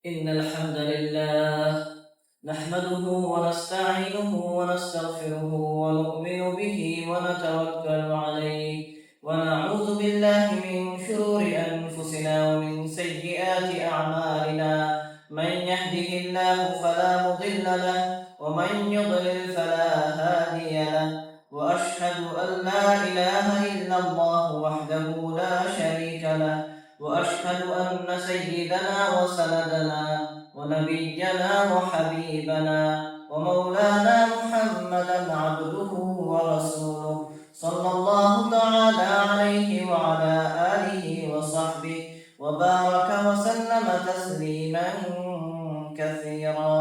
إن الحمد لله نحمده ونستعينه ونستغفره ونؤمن به ونتوكل عليه ونعوذ بالله من شرور أنفسنا ومن سيئات أعمالنا. من يهده الله فلا مضل له ومن يضلل فلا هادي له، وأشهد أن لا إله إلا الله وحده لا شريك له، وأشهد أن سيدنا وسندنا ونبينا وحبيبنا ومولانا محمدا عبده ورسوله، صلى الله تعالى عليه وعلى آله وصحبه وبارك وسلم تسليما كثيرا.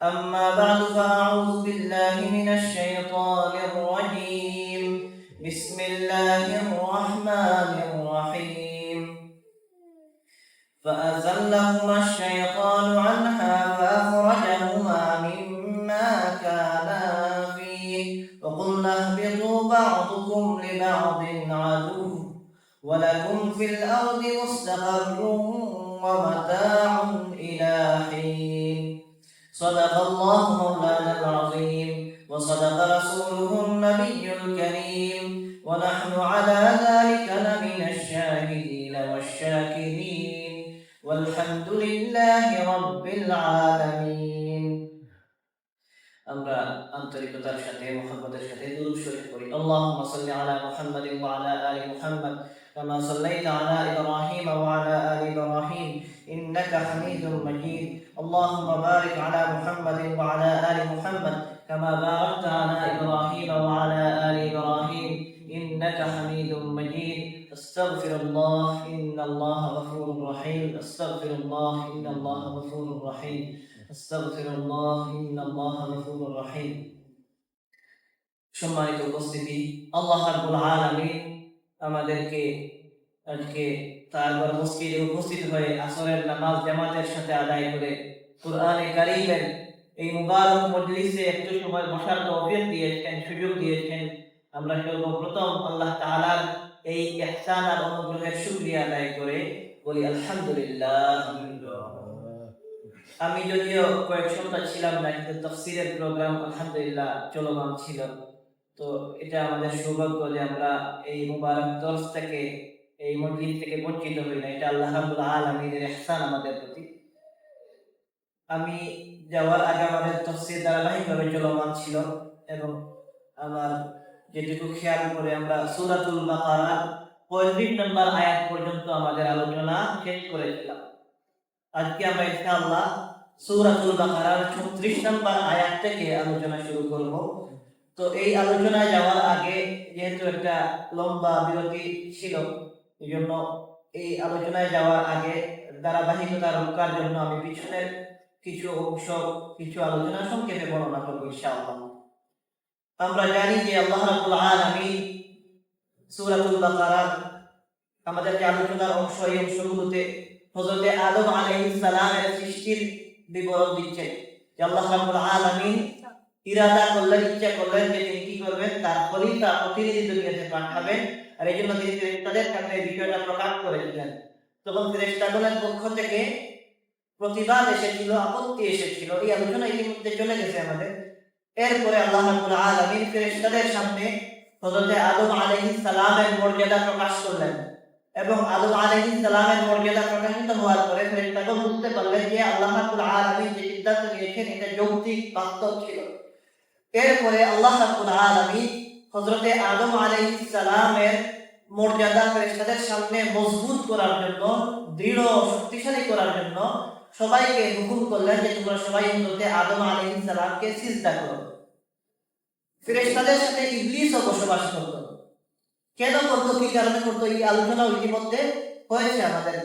أما بعد، فأعوذ بالله من الشيطان الرجيم. بسم الله الرحمن الرحيم. فأزلهما الشيطان عنها فأخرجهما مما كانا فيه وقلنا اهبطوا بعضكم لبعض عدو ولكم في الأرض مستقر ومتاع إلى حين. صدق الله مولانا العظيم وصدق رسوله النبي الكريم، ونحن على ذلك لمن الشاهدين والشاكرين، والحمد لله رب العالمين. আমরা আন্তরিকতার সাথে মুহাব্বতের সাথে দুরূদ শরীফ পড়ি। আল্লাহুম্মা সাল্লি আলা মুহাম্মাদিন ওয়া আলা আলি মুহাম্মাদ কামা সাল্লাইতা আলা ইব্রাহিম ওয়া আলা আলি ইব্রাহিম ইন্নাকা হামিদুম মাজিদ। আল্লাহুম্মা বারিক আলা মুহাম্মাদিন ওয়া আলা আলি মুহাম্মাদ কামা বারাকতা আলা ইব্রাহিম ওয়া আলা আলি ইব্রাহিম ইন্নাকা হামিদুম মাজিদ। আস্তাগফিরুল্লাহ ইন্নাল্লাহা গফুরুর রহিম। আস্তাগফিরুল্লাহ ইন্নাল্লাহা গফুরুর রহিম। আস্তাগফিরুল্লাহ ইন্নাল্লাহা গফুরুর রহিম। সম্মানিত উপস্থিতি, আল্লাহ রাব্বুল আলামিন আমাদেরকে আজকে তার ঘর মসজিদে উপস্থিত হয়ে আসরের নামাজ জামাতের সাথে আদায় করে কুরআনে কারীমের এই মুবারক মজলিসে একটু সময় বসার তৌফিক দিয়েছেন, সুযোগ দিয়েছেন। আমরা সর্বপ্রথম আল্লাহ তাআলার এই ইহসান আর অনুগ্রহের শুকরিয়া আদায় করে বলি আলহামদুলিল্লাহ। আমি যদিও কয়েক সপ্তাহ ছিলাম না, কিন্তু তাফসীরের প্রোগ্রাম আলহামদুলিল্লাহ চলমান ছিল। তো এটা আমাদের সৌভাগ্য যে আমরা এই মুবারক দরস থেকে, এই মজলিস থেকে বঞ্চিত হই না। এটা আল্লাহ রাব্বুল আলামিনের ইহসান আমাদের প্রতি। আমি যাওয়ার আগে আমাদের তাফসীর ধারাবাহিকভাবে চলমান ছিল এবং আমার যেটুকু খেয়াল করে আমরা সূরাতুল বাকারা 35 নম্বর আয়াত পর্যন্ত আমাদের আলোচনা শেষ করেছিলাম। আজকে আমরা ইনশাআল্লাহ সূরাতুল বাকারার 36 নম্বর আয়াত থেকে আলোচনা শুরু করব। তো এই আলোচনায় যাওয়ার আগে যেহেতু একটা লম্বা বিরতি ছিল, এজন্য এই আলোচনায় যাওয়ার আগে ধারাবাহিকতা রক্ষার জন্য আমি পিছনের কিছু অংশ, কিছু আলোচনা সংক্ষেপে বর্ণনা করব ইনশাআল্লাহ। আমরা জানি যে আল্লাহ রাব্বুল আলামিন সূরাতুল বাকারার আমাদের যে আলোচনার অংশ, এই অংশগুলোতে হযরত আদম আলাইহিস সালামের সৃষ্টির বিবরণ দিচ্ছেন। যে আল্লাহ রাব্বুল আলামিন ইরাদা করলেন, ইচ্ছা করলেন যে তিনি কি করবেন, তার খলিফা প্রতিনিধি দুনিয়াতে পাঠাবেন। আর এই জন্য তিনি ফেরেশতাদের কাছে এই বিষয়টা প্রকাশ করেছিলেন। তখন ফেরেশতাগণের পক্ষ থেকে প্রতিবাদ এসেছিল, আপত্তি এসেছিল। এই আলোচনা ইতিমধ্যে চলে গেছে আমাদের। এরপরে আল্লাহ রাব্বুল আলামিন ফেরেশতাদের সামনে হযরত আদম আলাইহিস সালামের মর্যাদা প্রকাশ করলেন এবং আদম আলাইহিস সালামের মর্যাদা প্রকাশিত হওয়ার পরে ফেরেশতাগণ বুঝতে পারলেন যে আল্লাহ রাব্বুল আলামিন যে সিদ্ধান্ত নিয়েছেন এটা যৌক্তিক, বাস্তব ছিল। এরপরে আল্লাহ রাব্বুল আলামিন হযরত আদম আলাইহিস সালামের মর্যাদা ফেরেশতাদের সামনে মজবুত করার জন্য, দৃঢ় শক্তিশালী করার জন্য সবাইকে হুকুম করলেন যে তোমরা সবাই হযরত আদম আলাইহিস সালামকে সিজদা করো। ফেরেশতাদের সাথে ইবলিসও বসবাস করত। কেন করতো, কি কারণে করতো, এই আলোচনা ইতিমধ্যে হয়েছে আমাদের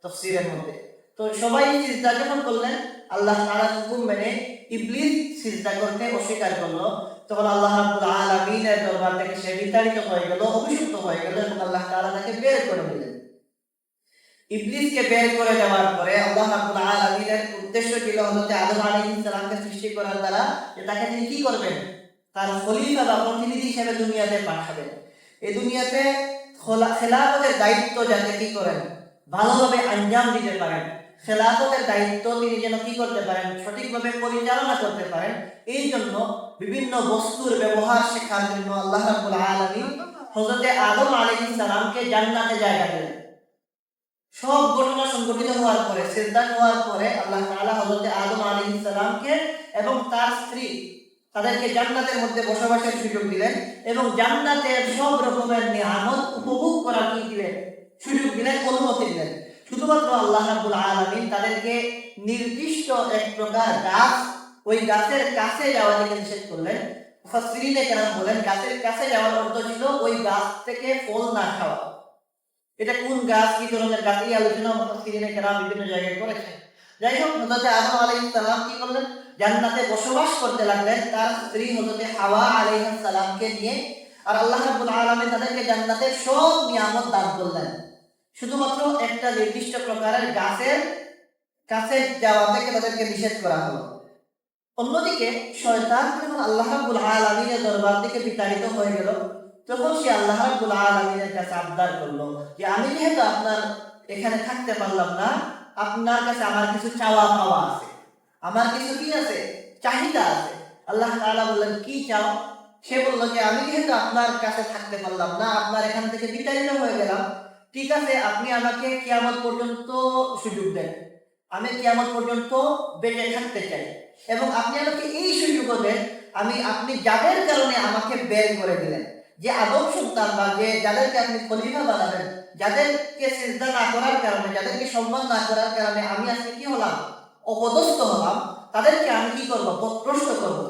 তাফসীরের মধ্যে। তো সবাই সিজদা যখন করলেন, আল্লাহ তাআলার হুকুম মেনে ইবলিস সিজদা করতে অস্বীকার করলো। তখন আল্লাহ রাব্বুল আলামিনের দরবার থেকে সে বিতাড়িত হয়ে গেল, অভিশপ্ত হয়ে গেল এবং আল্লাহ তাআলা তাকে বের করে দিলেন। ইবলিসকে বের করে দেওয়ার পরে আল্লাহ রাব্বুল আলামিনের উদ্দেশ্য ছিল হযরত আদম আলাইহিস সালামকে সৃষ্টি করার দ্বারা যে তাকে তিনি কি করবেন, তার খলিফা বা প্রতিনিধি হিসেবে দুনিয়াতে পাঠাবেন। এই দুনিয়াতে খেলাফতের দায়িত্ব যাতে কি করেন, ভালোভাবে আঞ্জাম দিতে পারেন, খেলাফতের দায়িত্ব তিনি যেন কি করতে পারেন, সঠিকভাবে পরিচালনা করতে পারেন। এই জন্য বিভিন্ন বস্তুর ব্যবহার শেখার জন্য আল্লাহ রাব্বুল আলামিন হযরত আদম আলাইহিস সালামকে জান্নাতে জায়গা দিলেন। সব ঘটনা সংঘটিত হওয়ার পরে, সিজদা হওয়ার পরে আল্লাহ তাআলা হযরত আদম আলাইহিস সালামকে এবং তার স্ত্রী তাদেরকে জান্নাতের মধ্যে বসবাসের সুযোগ দিলেন এবং জান্নাতের সব রকমের নিয়ামত উপভোগ করার কি দিলেন, সুযোগ দিলেন, অনুমতি দিলেন। শুধুমাত্র আল্লাহ রাব্বুল আলামিন তাদেরকে নির্দিষ্ট এক প্রকার গাছ, ওই গাছের কাছে যাওয়া থেকে নিষেধ করলেন। মুফাসসিরিনে কেরাম বলেন গাছের কাছে যাওয়ার অর্থ ছিল ওই গাছ থেকে ফল না খাওয়া। এটা কোন গাছ, কি ধরনের গাছ, এই আলোচনা মুফাসসিরিনে কেরাম বিভিন্ন জায়গায় করেছেন। যাই হোক, হযরত আদম আলাইহিস সালাম কি করলেন, জান্নাতে বসবাস করতে লাগলেন তার স্ত্রী হযরত হাওয়া আলাইহিস সালামকে নিয়ে। আর আল্লাহ রাব্বুল আলামিন তাদেরকে জান্নাতের সব নিয়ামত দান করলেন, শুধুমাত্র একটা নির্দিষ্ট প্রকারের গাছের কাছে যাওয়া থেকে তাদেরকে নিষেধ করা হলো। অন্যদিকে শয়তান যখন আল্লাহ রাব্বুল আলামিনের দরবার থেকে বিতাড়িত হয়ে গেল, তখন সে আল্লাহ রাব্বুল আলামিনের কাছে আবদার করলো যে আমি যেহেতু আপনার এখানে থাকতে পারলাম না, আপনার কাছে আমার কিছু চাওয়া পাওয়া আছে, আমার কিছু কি আছে, চাহিদা আছে। আল্লাহ তাআলা বললেন কি চাও? সে বলল যে আমি যেহেতু আপনার কাছে থাকতে পারলাম না, আপনার এখান থেকে বিতাড়িত হয়ে গেলাম, ঠিক আছে আপনি আমাকে কিয়ামত পর্যন্ত সুযোগ দেন, আমি কিয়ামত পর্যন্ত বেঁচে থাকতে চাই এবং আপনি আমাকে এই সুযোগও দেন, আপনি যাদের কারণে আমাকে বের করে দিলেন, যে আদম সন্তান বা যে যাদেরকে আপনি খলিফা বানাবেন, যাদেরকে সিজদা না করার কারণে, যাদেরকে সম্মান না করার কারণে আমি আজকে কি হলাম, অপদস্থ হলাম, তাদেরকে আমি কি করব, পথভ্রষ্ট করব।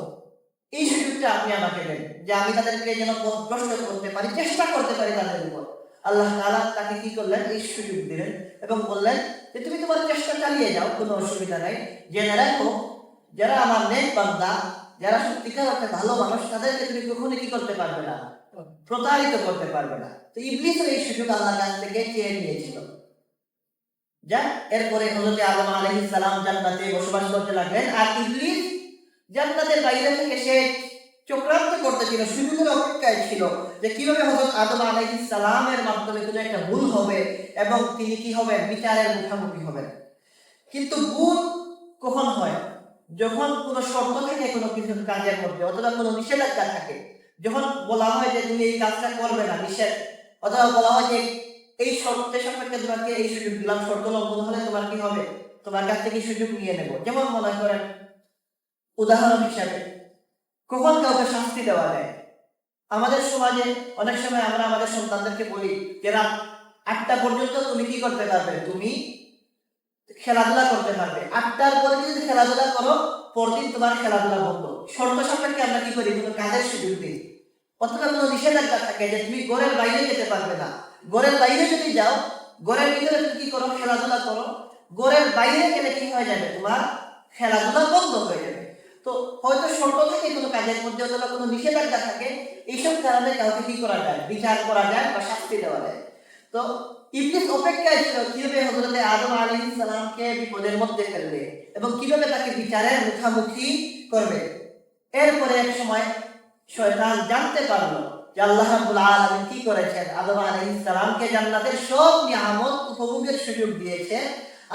এই সুযোগটা আপনি আমাকে দেন যে আমি তাদেরকে যেন পথভ্রষ্ট করতে পারি, চেষ্টা করতে পারি তাদের উপর। আল্লাহ তাআলা তাকে কি করলেন, এই সুযোগ দিলেন এবং বললেন যে তুমি তোমার চেষ্টা চালিয়ে যাও, কোনো অসুবিধা নাই। জেনে রাখো যারা আমার নেক বান্দা, যারা সত্যিকার অর্থে ভালো মানুষ, তাদেরকে তুমি কখনোই কি করতে পারবে না, প্রতারিত করতে পারবে না। তো ইবলিসও এই সুযোগ আল্লাহর কাছ থেকে চেয়ে নিয়েছিল। যা এরপরে হযরত আদম আলাইহিস সালাম জান্নাতে বসবাস করতে লাগলেন, আর ইবলিস জান্নাতের বাইরে থেকে সে চক্রান্ত করতেছিল, সুযোগের অপেক্ষায় ছিল যে কিভাবে হযরত আদম আলাইহিস সালামের মাধ্যমে কোনো একটা ভুল হবে এবং তিনি কি হবে, বিচারের মুখোমুখি হবেন। কিন্তু ভুল কখন হয়, যখন কোনো শর্ত থাকে কোনো কিছু কাজের মধ্যে, অথবা কোনো নিষেধাজ্ঞা থাকে। যখন বলা হয় যে তুমি এই কাজটা করবে না, নিষেধ, অথবা বলা হয় যে এই শর্তের সাপেক্ষে তোমাকে এই সুযোগ দিলাম, শর্ত লঙ্ঘন হলে তোমার কি হবে, তোমার কাছ থেকে সুযোগ নিয়ে নেব। যেমন মনে করেন উদাহরণ হিসাবে কখন কাউকে শাস্তি দেওয়া যায়। আমাদের সমাজে অনেক সময় আমরা আমাদের সন্তানদেরকে বলি যে রাত 8টা পর্যন্ত তুমি কি করতে পারবে, তুমি খেলাধুলা করতে পারবে, 8টার পরে যদি খেলাধুলা করো পরদিন তোমার খেলাধুলা বন্ধ। শর্ত সাপেক্ষে আমরা কি করি, কোনো কাজের সুযোগ দিই। অথবা কোনো নিষেধাজ্ঞা থাকে যে তুমি ঘরের বাইরে যেতে পারবে না, ঘরের বাইরে যদি যাও, ঘরের ভিতরে তুমি কি করো, খেলাধুলা করো, ঘরের বাইরে গেলে কি হয়ে যাবে, তোমার খেলাধুলা বন্ধ হয়ে যাবে। তো হয়তো শর্ত থাকে কোনো কাজের মধ্যে, অথবা কোনো নিষেধাজ্ঞা থাকে, এইসব কারণে কাউকে কি করা যায়, বিচার করা যায় বা শাস্তি দেওয়া যায়। তো ইবলিস অপেক্ষায় ছিল কিভাবে হযরত আদম আলাইহিস সালামকে বিপদের মধ্যে ফেলবে এবং কিভাবে তাকে বিচারের মুখোমুখি করবে। এরপরে এক সময় শয়তান জানতে পারলো যে আল্লাহ রাব্বুল আলামিন কি করেছেন, আদম আলাইহিস সালামকে জান্নাতের সব নিয়ামত উপভোগের সুযোগ দিয়েছেন,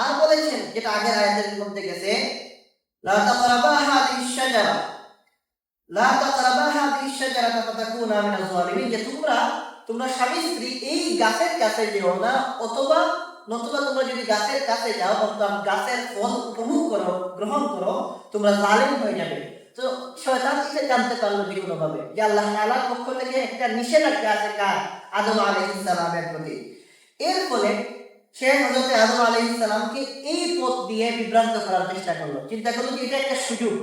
আর বলেছেন যেটা আগের আয়াতের মধ্যে গেছে, লা তাকরাবা হাযিহিশ শাজারা, লা তাকরাবা হাযিহিশ শাজারাতা ফাতাকুনা মিনাজ জালিমিন, যে তোমরা স্বামী স্ত্রী এই গাছের কাছে যেও না, অথবা তোমরা যদি গাছের কাছে যাও অর্থাৎ গাছের ফল উপভোগ করো, গ্রহণ করো, তোমরা জালিম হয়ে যাবে। তো শয়তান এটা জানতে পারলো যে কোনো ভাবে যে আল্লাহ তাআলার পক্ষ থেকে একটা নিষেধাজ্ঞা আছে কার, আদম আলাইহিস সালামের প্রতি। এর ফলে সে হযরত আদম আলাইহিস সালামকে এই পথ দিয়ে বিভ্রান্ত করার চেষ্টা করলো। চিন্তা করলো যে এটা একটা সুযোগ,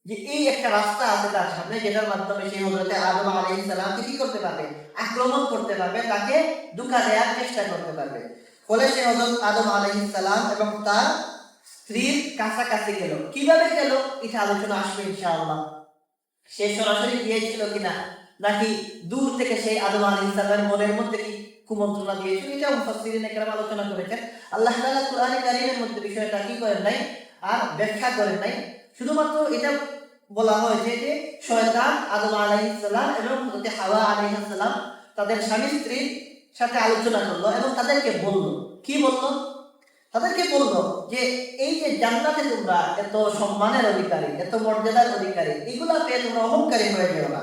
যে এই একটা রাস্তা আছে তার সামনে, যেটার মাধ্যমে সে হযরত আদম আলাইহিস সালামকে কি করতে পারবে, আক্রমণ করতে পারবে, তাকে ধোঁকা দেওয়ার চেষ্টা করতে পারবে। ফলে সে হযরত আদম আলাইহিস সালাম এবং তার স্ত্রীর কাছাকাছি গেল। কিভাবে গেল এটা আলোচনা আসবে ইনশাআল্লাহ। সে সরাসরি গিয়েছিল কিনা, নাকি দূর থেকে সেই আদম আলাইহিস সালামের মনের মধ্যে কি কুমন্ত্রণা দিয়েছিল, এটা মুফাসসিরিনে কেরাম আলোচনা করেছেন। আল্লাহ তাআলা কুরআনে কারীমের মধ্যে বিষয়টা কি করেন নাই, আর ব্যাখ্যা করেন নাই। শুধুমাত্র এটা বলা হয়েছে যে শয়তান আদম আলাইহিস সালাম এবং হযরত হাওয়া আলাইহিস সালাম তাদের স্বামী স্ত্রীর সাথে আলোচনা করলো এবং তাদেরকে বলল, কি বলল তাদেরকে বললো যে এই যে জান্নাতে তোমরা এত সম্মানের অধিকারী, এত মর্যাদার অধিকারী, এগুলা পেয়ে তোমরা অহংকারী হয়ে যাও না।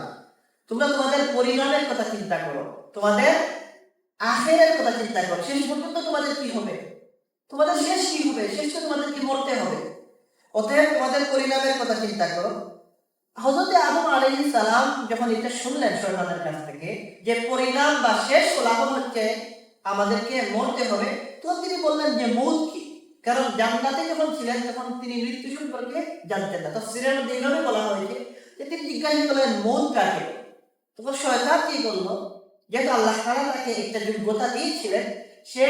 তোমরা তোমাদের পরিণামের কথা চিন্তা করো, তোমাদের আখেরের কথা চিন্তা করো। শেষ পর্যন্ত তোমাদের কি হবে, তোমাদের শেষ কি হবে, শেষ তো তোমাদের কি মরতে হবে। অতএব তোমাদের পরিণামের কথা চিন্তা করো। হযরত আদম আলাইহিস সালাম যখন এটা শুনলেন শয়তানের কাছ থেকে যে পরিণাম বা শেষ ফলাফল হচ্ছে আমাদেরকে মরতে হবে, তো তিনি বললেন যে মৌত কি। কারণ জান্নাতে যখন ছিলেন তখন তিনি মৃত্যু সম্পর্কে জানতেন না। তাফসীরের মধ্যে এইভাবে বলা হয়েছে যে তিনি জিজ্ঞাসা করলেন মৌত কাকে। তখন শয়তান কি করলো, যেহেতু আল্লাহ তাআলা তাকে একটা যোগ্যতা দিয়েছিলেন, সে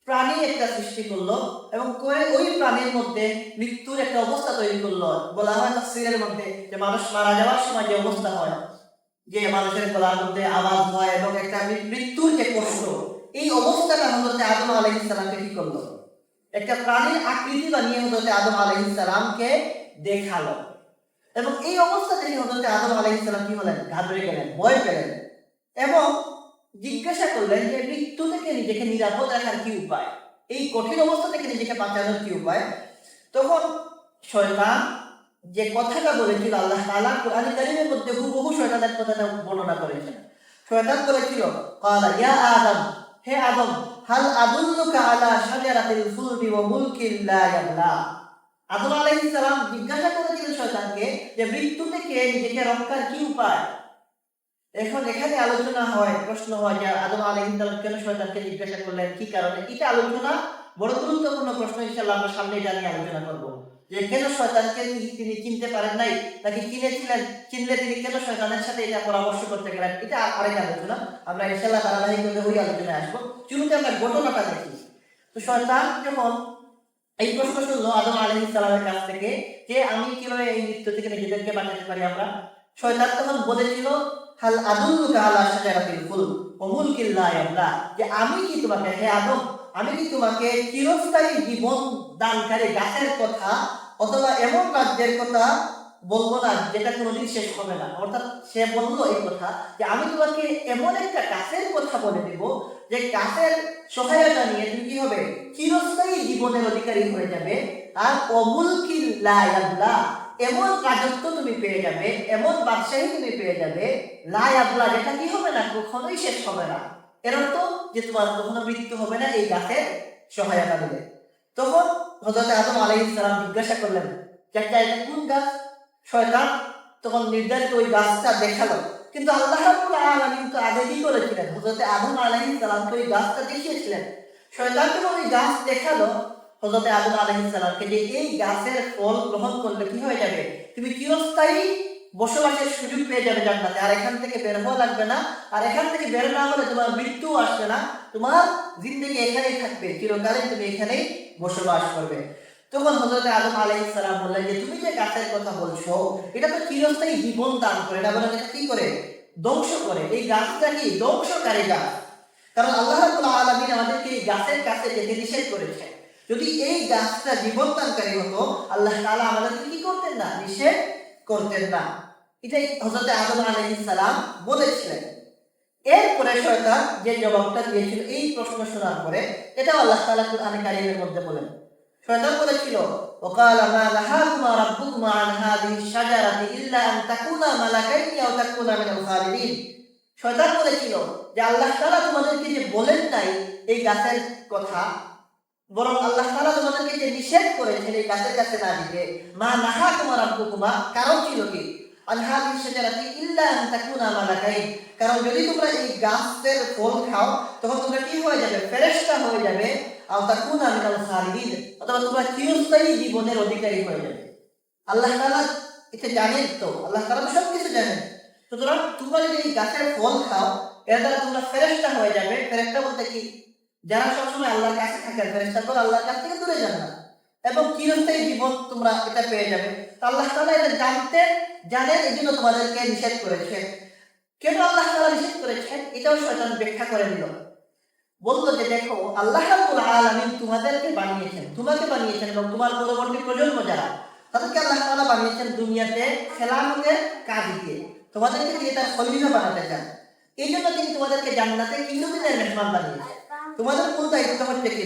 প্রাণী একটা সৃষ্টি করলো এবং করে ওই প্রাণীর মধ্যে মৃত্যুর একটা অবস্থা তৈরি করলো। বলা হয় তাফসীরের মধ্যে যে মানুষ মারা যাওয়ার সময় যে অবস্থা হয়, যে মানুষের গলার মধ্যে আওয়াজ হয় এবং একটা মৃত্যুর যে কষ্ট, এই অবস্থাটা হযরত আদম আলাইহিস সালামকে কি করলো, একটা প্রাণীর আকৃতি বানিয়ে হযরত আদম আলাইহিস সালামকে দেখালো। এবং এই অবস্থা দেখে হযরত আদম আলাইহিস সালাম কি হলেন, ঘাবড়ে গেলেন, ভয় পেলেন এবং জিজ্ঞাসা করলেন যে মৃত্যু থেকে নিজেকে নিরাপদ রাখার কি উপায়, এই কঠিন অবস্থা থেকে নিজেকে বাঁচানোর কি উপায়। তখন শয়তান যে কথাটা বলেছিল, আল্লাহ তাআলা কোরআন কারীমের মধ্যে হুবহু শয়তানের কথাটা বর্ণনা করেছেন। শয়তান বলেছিল, ক্বালা ইয়া আদম, হে আদম, হাল আদুল্লুকা আলা শাজারাতিল খুলদি ওয়া মুলকিন লা ইয়াবলা। আদম আলাইহিস সালাম জিজ্ঞাসা করেছিলেন শয়তানকে যে মৃত্যু থেকে নিজেকে রক্ষার কি উপায়। এখন এখানে আলোচনা হয়, প্রশ্ন হয় যে আদম আলাইহিস সালাম কেন শয়তানকে জিজ্ঞাসা করলেন, কি কারণে। এটা আলোচনা বড় গুরুত্বপূর্ণ প্রশ্ন, ইনশাআল্লাহ আমরা সামনে জানিয়ে আলোচনা করব যে কেন শয়তানকে তিনি চিনতে পারেন নাই, নাকি চিনেছিলেন, চিনলে তিনি কেন শয়তানের সাথে এটা পরামর্শ করতে গেলেন। এটা আরেক আলোচনা, আমরা ইনশাআল্লাহ ধারাবাহিকভাবে ওই আলোচনায় আসবো। শুরুতে আমরা ঘটনাটা দেখি। তো শয়তান যখন এই প্রশ্ন শুনলো আদম আলাইহিস সালামের কাছ থেকে যে আমি কিভাবে এই মৃত্যু থেকে নিজেদেরকে বাঁচাতে পারি আমরা, শয়তান তখন বলেছিল, হাল আদুল্লুকা আলা শাজারাতিল খুলদ ওয়া মুলকিন লা ইয়াবলা, যে আমি কি তোমাকে, হে আদম, আমি কি তোমাকে চিরস্থায়ী জীবন দানকারী গাছের কথা অথবা এমন রাজ্যের কথা বলবো না যেটা কোনোদিন শেষ হবে না। অর্থাৎ সে বললো এই কথা যে আমি তোমাকে এমন একটা গাছের কথা বলে দিব যে গাছের সহায়তা নিয়ে তুমি কি হবে, চিরস্থায়ী জীবনের অধিকারী হয়ে যাবে। আর অমুলকিল লা ইয়াবলা, এমন রাজত্ব তুমি পেয়ে যাবে, এমন বাদশাহী তুমি পেয়ে যাবে, লা ইয়াবলা, যেটা কি হবে না, কখনোই শেষ হবে না। এর অর্থ যে তোমার কখনো মৃত্যু হবে না এই গাছের সহায়তা দিলে। তখন হযরত আদম আলাইহিস সালাম জিজ্ঞাসা করলেন যে এটা কোন গাছ। শয়তান তখন নির্ধারিত ওই গাছটা দেখালো, কিন্তু আল্লাহ রাব্বুল আলামিন তো আগে কি করেছিলেন, হযরত আদম আলাইহিস সালামকে ওই গাছটা দেখিয়েছিলেন। শয়তান যখন ওই গাছ দেখালো হযরত আদম আলাইহিস সালামকে যে এই গাছের ফল গ্রহণ করলে কি হয়ে যাবে, তুমি চিরস্থায়ী বসবাসের সুযোগ পেয়ে যাবে জান্নাতে, আর এখান থেকে বের হওয়া লাগবে না, আর এখান থেকে বের না হলে তোমার মৃত্যু আসবে না, তোমার জিন্দেগি এখানেই থাকবে, চিরকালীন তুমি এখানেই বসবাস করবে। তখন হযরত আদম আলাইহিস সালাম বললেন যে তুমি যে গাছের কথা বলছো এটা তো চিরস্থায়ী জীবন দান করে না, বরং এটা কি করে, ধ্বংস করে। এই গাছটা কি ধ্বংসকারী গাছ। কারণ আল্লাহ রাব্বুল আলামিন আমাদেরকে এই গাছের কাছে যেতে নিষেধ করেছে। যদি এই গাছটা জীবন দানকারী হতো আল্লাহ তাআলা আমাদেরকে কি করতেন না, নিষেধ করতেন না। এটাই হযরত আদম আলাইহিস সালাম বলেছিলেন। এরপরে শয়তান যে জবাবটা দিয়েছিল এই প্রশ্ন শোনার পরে, এটাও আল্লাহ তাআলা কুরআনে কারীমের মধ্যে বলেন। শয়তান বলেছিল, ওয়াকালা মা নাহাকুমা রাব্বুকুমা আন হাযিহি শাজারাতি ইল্লা আন তাকুনা মালাকাইনি আও তাকুনা মিনাল খালিদিন। শয়তান বলেছিল যে আল্লাহ তাআলা তোমাদেরকে যে বলেন নাই এই গাছের কথা, বরং আল্লাহ তাআলা তোমাদেরকে যে নিষেধ করেছেন এই গাছের কাছে না যেতে, মা নাহাকুমা রাব্বুকুমা, কারণ ছিল কি, আন হাযিহি শাজারাতি ইল্লা আন তাকুনা মালাকাইন, কারণ যদি তোমরা এই গাছের ফল খাও তখন তোমরা কি হয়ে যাবে, ফেরেশতা হয়ে যাবে, আও তাকুনা মিনাল খালিদিন, অথবা তোমরা চিরস্থায়ী জীবনের অধিকারী হয়ে যাবে। আল্লাহ তাআলা এটা জানেন, তো আল্লাহ তাআলা তো সবকিছু জানেন। সুতরাং তোমরা যদি এই গাছের ফল খাও এর দ্বারা তোমরা ফেরেশতা হয়ে যাবে। ফেরেশতা বলতে কি, যারা সবসময় আল্লাহর কাছে থাকে, ফেরেশতা তো আল্লাহর কাছ থেকে দূরে যান না, এবং চিরস্থায়ী জীবন তোমরা এটা পেয়ে যাবে। তো আল্লাহ তাআলা এটা জানেন, এই জন্য তোমাদেরকে নিষেধ করেছে। কেন আল্লাহ তাআলা নিষেধ করেছেন এটাও শয়তান ব্যাখ্যা করে দিল। বললো যে দেখো, আল্লাহ রাব্বুল আলামিন তোমাদেরকে বানিয়েছেন, তোমাকে বানিয়েছেন এবং তোমার পরবর্তী প্রজন্ম যারা, তাদেরকে আল্লাহ তাআলা বানিয়েছেন দুনিয়াতে খেলানোর কাজ দিয়ে, তোমাদেরকে দিয়ে তার খলিফা বানাতে চান। এই জন্য তিনি তোমাদেরকে জান্নাতে কিছুদিনের মেহমান বানিয়েছেন। তোমাদের মূল দায়িত্ব হচ্ছে কি,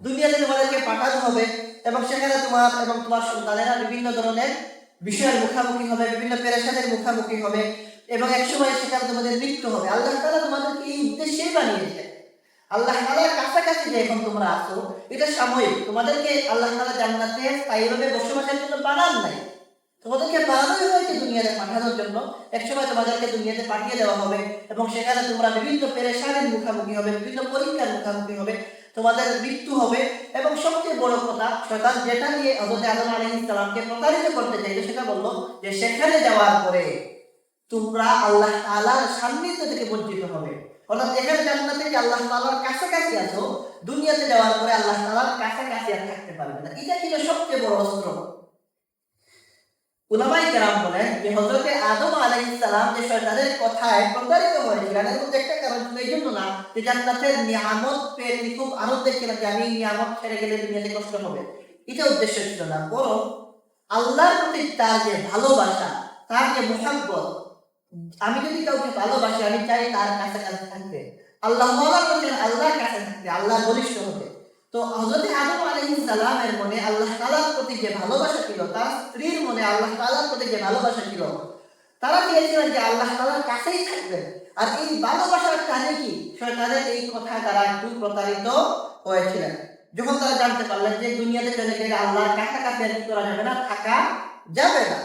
দুনিয়াতে তোমাদেরকে পাঠানো হবে এবং সেখানে তোমার এবং তোমার সন্তানেরা বিভিন্ন ধরনের বিষয়ের মুখোমুখি হবে, বিভিন্ন পেরেশানের মুখোমুখি হবে এবং একসময় সেখানে তোমাদের মৃত্যু হবে। আল্লাহ তাআলা তোমাদেরকে এই উদ্দেশ্যেই বানিয়েছে। আল্লাহ তাআলার কাছাকাছি যে এখন তোমরা আছো এটা সাময়িক, তোমাদেরকে আল্লাহ তাআলা জান্নাতে স্থায়ীভাবে বসবাসের জন্য বানান নাই, তোমাদেরকে বানানো হয়েছে দুনিয়াতে পাঠানোর জন্য। একসময় তোমাদেরকে দুনিয়াতে পাঠিয়ে দেওয়া হবে এবং সেখানে তোমরা বিভিন্ন পেরেশানির মুখোমুখি হবে, বিভিন্ন পরীক্ষার মুখোমুখি হবে, তোমাদের মৃত্যু হবে এবং সবচেয়ে বড় কথা, শয়তান যেটা নিয়ে হযরত আদম আলাইহিস সালামকে প্রতারিত করতে চাইল সেটা বলল যে সেখানে যাওয়ার পরে তোমরা আল্লাহ তাআলার সান্নিধ্য থেকে বঞ্চিত হবে। অর্থাৎ এখানে জান্নাতে যে আল্লাহ তাআলার কাছাকাছি আছো, দুনিয়াতে যাওয়ার পরে আল্লাহ তাআলার কাছাকাছি আর থাকতে পারবে না। এটা ছিল সবচেয়ে বড় অস্ত্র। উলামায়ে কেরাম বলেন যে হযরত আদম আলাইহিস সালাম যে শয়তানের কথায় প্রতারিত হয়েছিলেন, এর মধ্যে একটা কারণ ছিল এই জন্য না যে জান্নাতের নিয়ামত পেয়ে তিনি খুব আনন্দ ছিলেন যে আমি নিয়ামত ছেড়ে গেলে দুনিয়াতে কষ্ট হবে, এটা উদ্দেশ্য ছিল না, বরং আল্লাহর প্রতি তার যে ভালোবাসা, তার যে মুহাব্বত, আমি যদি কাউকে ভালোবাসি আমি চাই তার কাছাকাছি থাকতে, আল্লাহ আল্লাহর কাছে থাকতে, আল্লাহর ঘনিষ্ঠ হতে। তো হযরত আদম আলাইহিস সালামের মনে আল্লাহ তাআলার প্রতি যে ভালোবাসা ছিল, তার স্ত্রীর মনে আল্লাহ তাআলার প্রতি যে ভালোবাসা ছিল, তারা চেয়েছিলেন যে আল্লাহ তাআলার কাছেই থাকবেন। আর এই ভালোবাসার কারণে কি শয়তানের এই কথা তারা একটু প্রতারিত হয়েছিলেন। যখন তারা জানতে পারলেন যে দুনিয়াতে চলে গেলে আল্লাহর কাছাকাছি আর কি করা যাবে না, থাকা যাবে না,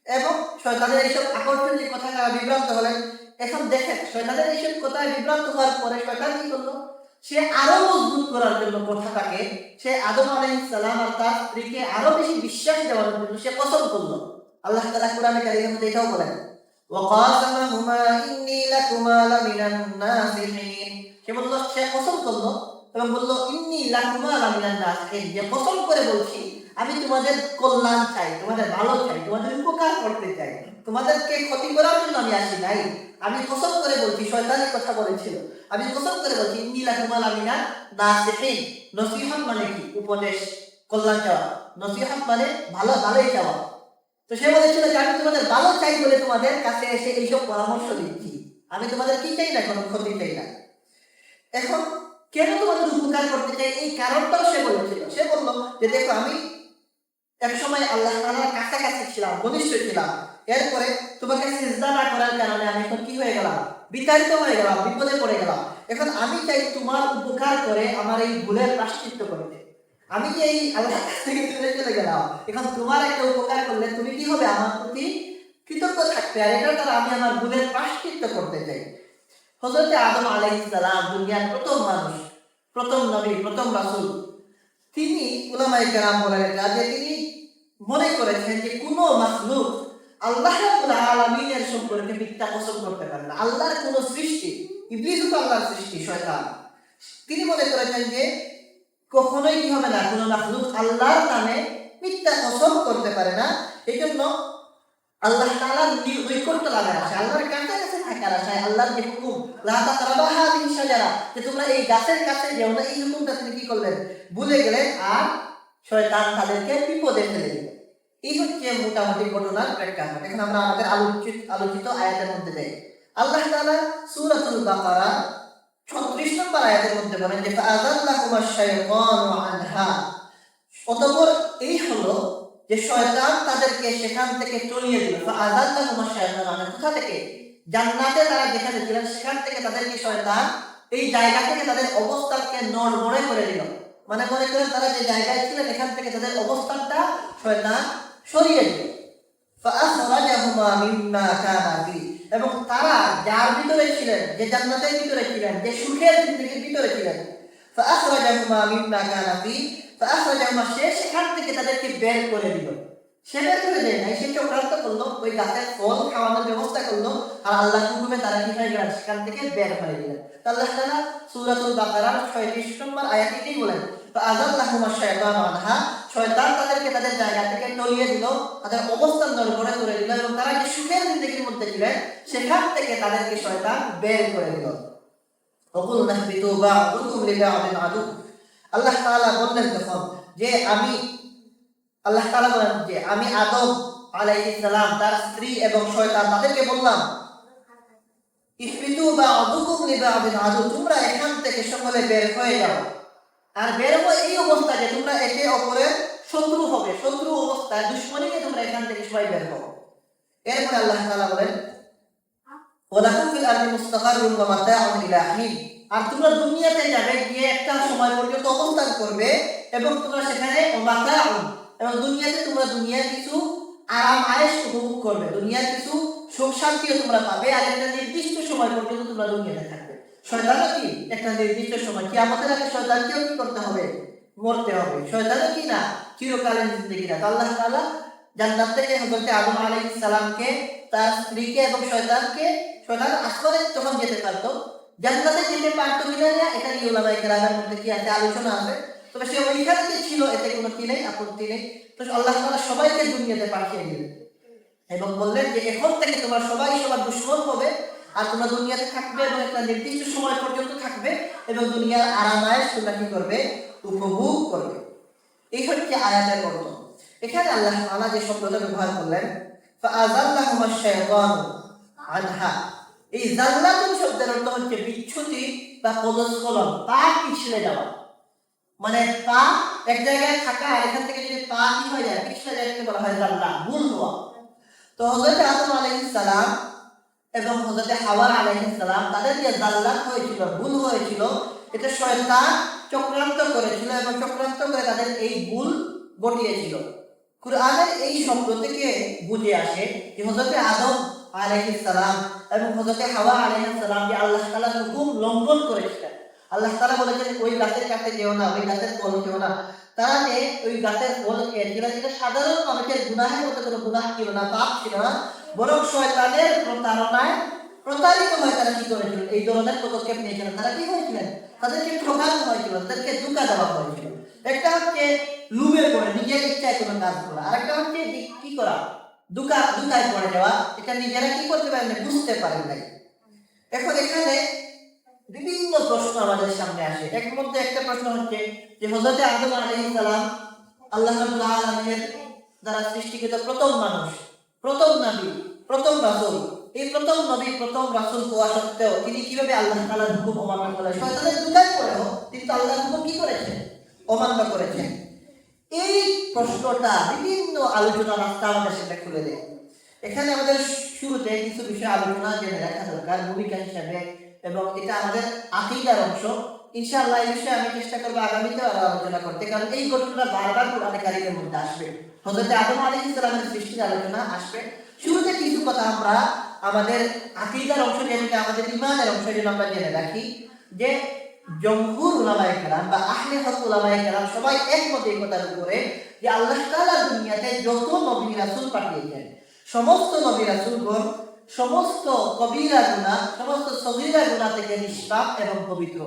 এবং শয়তানের এইসব আকর্ষণীয় কথা তারা বিভ্রান্ত হলেন। এখন দেখেন শয়তানের এইসব কথায় বিভ্রান্ত হওয়ার পরে শয়তান কি করলো, সে আরো মজবুত করার জন্য কথাটাকে, সে আদম আলাইহিস সালাম আর তার স্ত্রীকে আরো বেশি বিশ্বাস দেওয়ার জন্য সে কসম করলো। আল্লাহ তাআলা কোরআনে কারীমের মধ্যে এটাও বলেন, ওয়াকাসামাহুমা ইন্নী লাকুমা লামিনান নাসিহিন। সে বলল, সে কসম করলো এবং বলল ইন্নী লাকুমা লামিনান নাসিহিন, যে কসম করে বলছি আমি তোমাদের কল্যাণ চাই, তোমাদের ভালো চাই, তোমাদের উপকার করতে চাই, তোমাদেরকে ক্ষতি করার জন্য আমি আসি নাই। আমি কসম করে বলছি, শয়তানের কথা বলেছিল, আমি কসম করে বলছি ইন্নী লাকুমা লামিনান নাসিহিন। নসিহত মানে কি? উপদেশ, কল্যাণ চাওয়া। নসিহত মানে ভালোই চাওয়া। তো সে বলেছিল যে আমি তোমাদের ভালো চাই বলে তোমাদের কাছে এসে এইসব পরামর্শ দিচ্ছি, আমি তোমাদের কি চাই না, কোনো ক্ষতি চাই না। এখন কেন তোমাদের উপকার করতে চাই এই কারণটাও সে বলেছিল। সে বলল যে দেখো আমি এক সময় আল্লাহ তাআলার কাছাকাছি ছিলাম, ঘনিষ্ঠ ছিলাম, এরপরে তোমাকে সিজদা না করার কারণে আমি এখন কি হয়ে গেলাম, বিতাড়িত হয়ে গেলাম, বিপদে পড়ে গেলাম। এখন আমি চাই তোমার উপকার করে আমার এই ভুলের প্রায়শ্চিত্ত করতে। আমি যে এই আল্লাহর কাছ থেকে দূরে চলে গেলাম, এখন তোমার একটা উপকার করলে তুমি কি হবে, আমার প্রতি কৃতজ্ঞ থাকবে, আর এটার দ্বারা আমি আমার ভুলের প্রায়শ্চিত্ত করতে চাই। হযরত আদম আলাইহিস সালাম দুনিয়ার প্রথম মানুষ, প্রথম নবী, প্রথম রাসূল। তিনি উলামায়ে কেরাম বলেন যে তিনি মনে করেছেন যে কোনো মাখলুক আল্লাহ রাব্বুল আলামিনের সম্পর্কে মিথ্যা কসম করতে পারে না। আল্লাহর কোনো সৃষ্টি, ইবলিসও তো আল্লাহর সৃষ্টি, শয়তান, তিনি মনে করেছেন যে কখনোই কি হবে না, কোনো মাখলুক আল্লাহর নামে মিথ্যা কসম করতে পারে না। এই জন্য আল্লাহ তাআলার নৈকট্য লাগার আশায়, আল্লাহর কাছাকাছি থাকার আশায় আল্লাহর যে হুকুম লা তাকরাবা হাযিহি শাজারা, যে তোমরা এই গাছের কাছে যেও না, এই হুকুমটা তিনি কি করলেন, ভুলে গেলেন, আর শয়তান তাদেরকে বিপদে ফেলে দিল। এই হচ্ছে মোটামুটি ঘটনার প্রেক্ষাপট। এখন আমরা আমাদের আলোচিত আয়াতের মধ্যে যাই। আল্লাহ তাআলা সূরাতুল বাকারা 36 নম্বর আয়াতের মধ্যে বলেন যে ফাআযাল্লাকুমাশ শাইতানু আনহা, অতঃপর এই হলো যে শয়তান তাদেরকে সেখান থেকে চলিয়ে দিল। ফাআযাল্লাকুমাশ শাইতানু আনহা, কোথা থেকে? জান্নাতে তারা যেখানে ছিলেন সেখান থেকে তাদেরকে শয়তান এই জায়গা থেকে তাদের অবস্থানকে নড়বড়ে করে দিল। মানে মনে করেন তারা যে জায়গায় ছিলেন এখান থেকে তাদের অবস্থানটা শয়তান সরিয়ে দিল। ফাআখরাজাহুমা মিম্মা কানা ফি, এবং তারা যার ভিতরে ছিলেন, যে জান্নাতের ভিতরে ছিলেন, যে সুখের জিন্দেগির ভিতরে ছিলেন, ফাআখরাজাহুমা মিম্মা কানা ফি, ফাআখরাজাহুমা, সে সেখান থেকে তাদেরকে বের করে দিল। সে বের করে দেয় নাই, সে চক্রান্ত করলো, ওই গাছের ফল খাওয়ানোর ব্যবস্থা করলো, আর আল্লাহর হুকুমে তারা কি হয়ে গেলেন, সেখান থেকে বের হয়ে গেলেন। আল্লাহ তাআলা সূরাতুল বাকারার 36 নম্বর আয়াতেই বলেন ফাআযাল্লাহুমাশ শাইতানু আনহা, শয়তান তাদেরকে তাদের জায়গা থেকে টলিয়ে দিল, তাদের অবস্থান নড়বড়ে করে দিল, এবং তারা যে সুখের জিন্দেগির মধ্যে ছিলেন সেখান থেকে তাদেরকে শয়তান বের করে দিল। ওয়াকুলনা ইহবিতু বা'দুকুম লিবা'দিন আদু, আল্লাহ তাআলা বললেন তখন যে আল্লাহ তাআলা বলেন যে আমি আদম আলাইহিস সালাম, তার স্ত্রী এবং শয়তান তাদেরকে বললাম ইহবিতু বা'দুকুম লিবা'দিন আদু, তোমরা এখান থেকে সকলে বের হয়ে যাও। আর বের হয়ে এই অবস্থা যে তোমরা একে অপরের শত্রু হবে, শত্রু অবস্থায় দুশমনী নিয়ে তোমরা এখান থেকে সবাই বের হও। এরপরে আল্লাহ তাআলা বলেন ওয়ালাকুম ফিল আরদি মুস্তাকাররুন ওয়া মাতাউন ইলা হিন, আর তোমরা দুনিয়াতে যাবে, গিয়ে একটা সময় পর্যন্ত অবস্থান করবে এবং তোমরা সেখানে মাতাউন, এবং দুনিয়াতে তোমরা দুনিয়ার কিছু আরাম আয়েশ উপভোগ করবে, দুনিয়ার কিছু সুখ শান্তিও তোমরা পাবে, আর একটা নির্দিষ্ট সময় পর্যন্ত তোমরা দুনিয়াতে থাকবে। শয়তানও কি একটা নির্দিষ্ট সময়, কিয়ামতের আগে শয়তানকেও কি করতে হবে, মরতে হবে। শয়তানও কি না চিরকালীন জিন্দেগি না। আল্লাহ তাআলা জান্নাত থেকে হযরত আদম আলাইহিস সালামকে, তার স্ত্রীকে এবং শয়তান আসমানে যখন যেতে পারতো, জান্নাতে যেতে পারতো কিনা না, এটা নিয়ে উলামায়ে কেরামের মধ্যে কি আছে, আলোচনা আছে। তবে সে ওইখানে যে ছিল এতে কোনো কি নেই, আপত্তি নেই। তো আল্লাহ তাআলা সবাইকে দুনিয়াতে পাঠিয়ে দিলেন এবং বললেন যে এখন থেকে তোমরা সবাই সবার দুশমন হবে, আর তোমরা দুনিয়াতে থাকবে এবং একটা নির্দিষ্ট সময় পর্যন্ত থাকবে এবং দুনিয়ার আরাম আয়েশ তোমরা কি করবে, উপভোগ করবে। এই হচ্ছে আয়াতের অর্থ। এখানে আল্লাহ তাআলা যে শব্দটা ব্যবহার করলেন ফাআযাল্লাহুমাশ শাইতানু আনহা, এই জাল্লাতুন শব্দের অর্থ হচ্ছে বিচ্যুতি বা পদস্খলন, পা পিছলে যাওয়া। মানে পা এক জায়গায় থাকা, আর এখান থেকে যদি পা কি হয়ে যায়, পিছলে যায়, এটাকে বলা হয় জাল্লা, ভুল হওয়া। তো হযরত আদম আলাইহিস সালাম এবং হযরত হাওয়া আলাইহিস সালাম, তাদের যে জাল্লাত হয়েছিল, ভুল হয়েছিল, এটা শয়তান চক্রান্ত করেছিল এবং চক্রান্ত করে তাদের এই ভুল ঘটিয়েছিল। কুরআনের এই শব্দ থেকে বুঝে আসে যে হযরত আদম আলাইহিস সালাম এবং হযরত হাওয়া আলাইহিস সালাম যে আল্লাহ তাআলার হুকুম লঙ্ঘন করেছিলেন। আল্লাহ তাআলা বলেছেন ওই গাছের কাছে যেও না, ওই গাছের ফল খেও না। তারা যে ওই গাছের ফল খেয়েছিল, যেটা সাধারণ মানুষের গুনাহের মতো কোনো গুনাহ ছিল না, পাপ ছিল না, বরং শয়তানের প্রতারণায় প্রতারিত হয়ে তারা কি করেছিল, এই ধরনের পদক্ষেপ নিয়েছিলেন। তারা কি হয়েছিলেন, তাদেরকে ঠকানো হয়েছিল, তাদেরকে ধোঁকা দেওয়া হয়েছিল। একটা হচ্ছে লুবে পড়ে নিজের ইচ্ছায় কোনো কাজ করা, আর একটা হচ্ছে কি করা, ধোঁকায় পড়ে যাওয়া। এটা নিজেরা কি করতে পারেন, বুঝতে পারেন নাই। এখন এখানে বিভিন্ন প্রশ্ন আমাদের সামনে আসে। এর মধ্যে একটা প্রশ্ন হচ্ছে যে হযরত আদম আলাইহিস সালাম আল্লাহ রাব্বুল আলামিনের দ্বারা সৃষ্টিকৃত প্রথম মানুষ, প্রথম নবী, প্রথম রাসূল। এই প্রথম নবী, প্রথম রাসূল হওয়া সত্ত্বেও তিনি কিভাবে আল্লাহ তাআলার হুকুম অমান্য করলেন? শয়তানের ধোঁকায় পড়েও কিন্তু আল্লাহর হুকুম কি করেছেন, অমান্য করেছেন। এই প্রশ্নটা বিভিন্ন আলোচনার রাস্তা আমাদের সামনে খুলে দেয়। এখানে আমাদের শুরুতে কিছু বিষয় আলোচনা জেনে রাখা দরকার ভূমিকা হিসাবে, এবং এটা আমাদের আকীদার অংশ। ইনশাআল্লাহ এই বিষয়ে আমি চেষ্টা করব আগামীতে আরো আলোচনা করতে, কারণ এই ঘটনাটা বারবার কোরআনে কারীমের মধ্যে আসবে। হযরত আদম আলাইহিস সালামের সৃষ্টির আলোচনা আসবে। শুরুতে কিছু কথা আমরা আমাদের আকীদার অংশ, যেটা আমাদের ঈমানের অংশ, যেটা আমরা জেনে রাখি যে জমহুর উলামায়ে কেরাম বা আহলে হক উলামায়ে কেরাম সবাই একমত এই কথার উপরে যে আল্লাহ তাআলা দুনিয়াতে যত নবী রাসূল পাঠিয়েছেন, সমস্ত নবী রাসূলগণ সমস্ত কবিরা গুনাহ, সমস্ত সগীরা গুনাহ থেকে নিষ্পাপ এবং পবিত্র।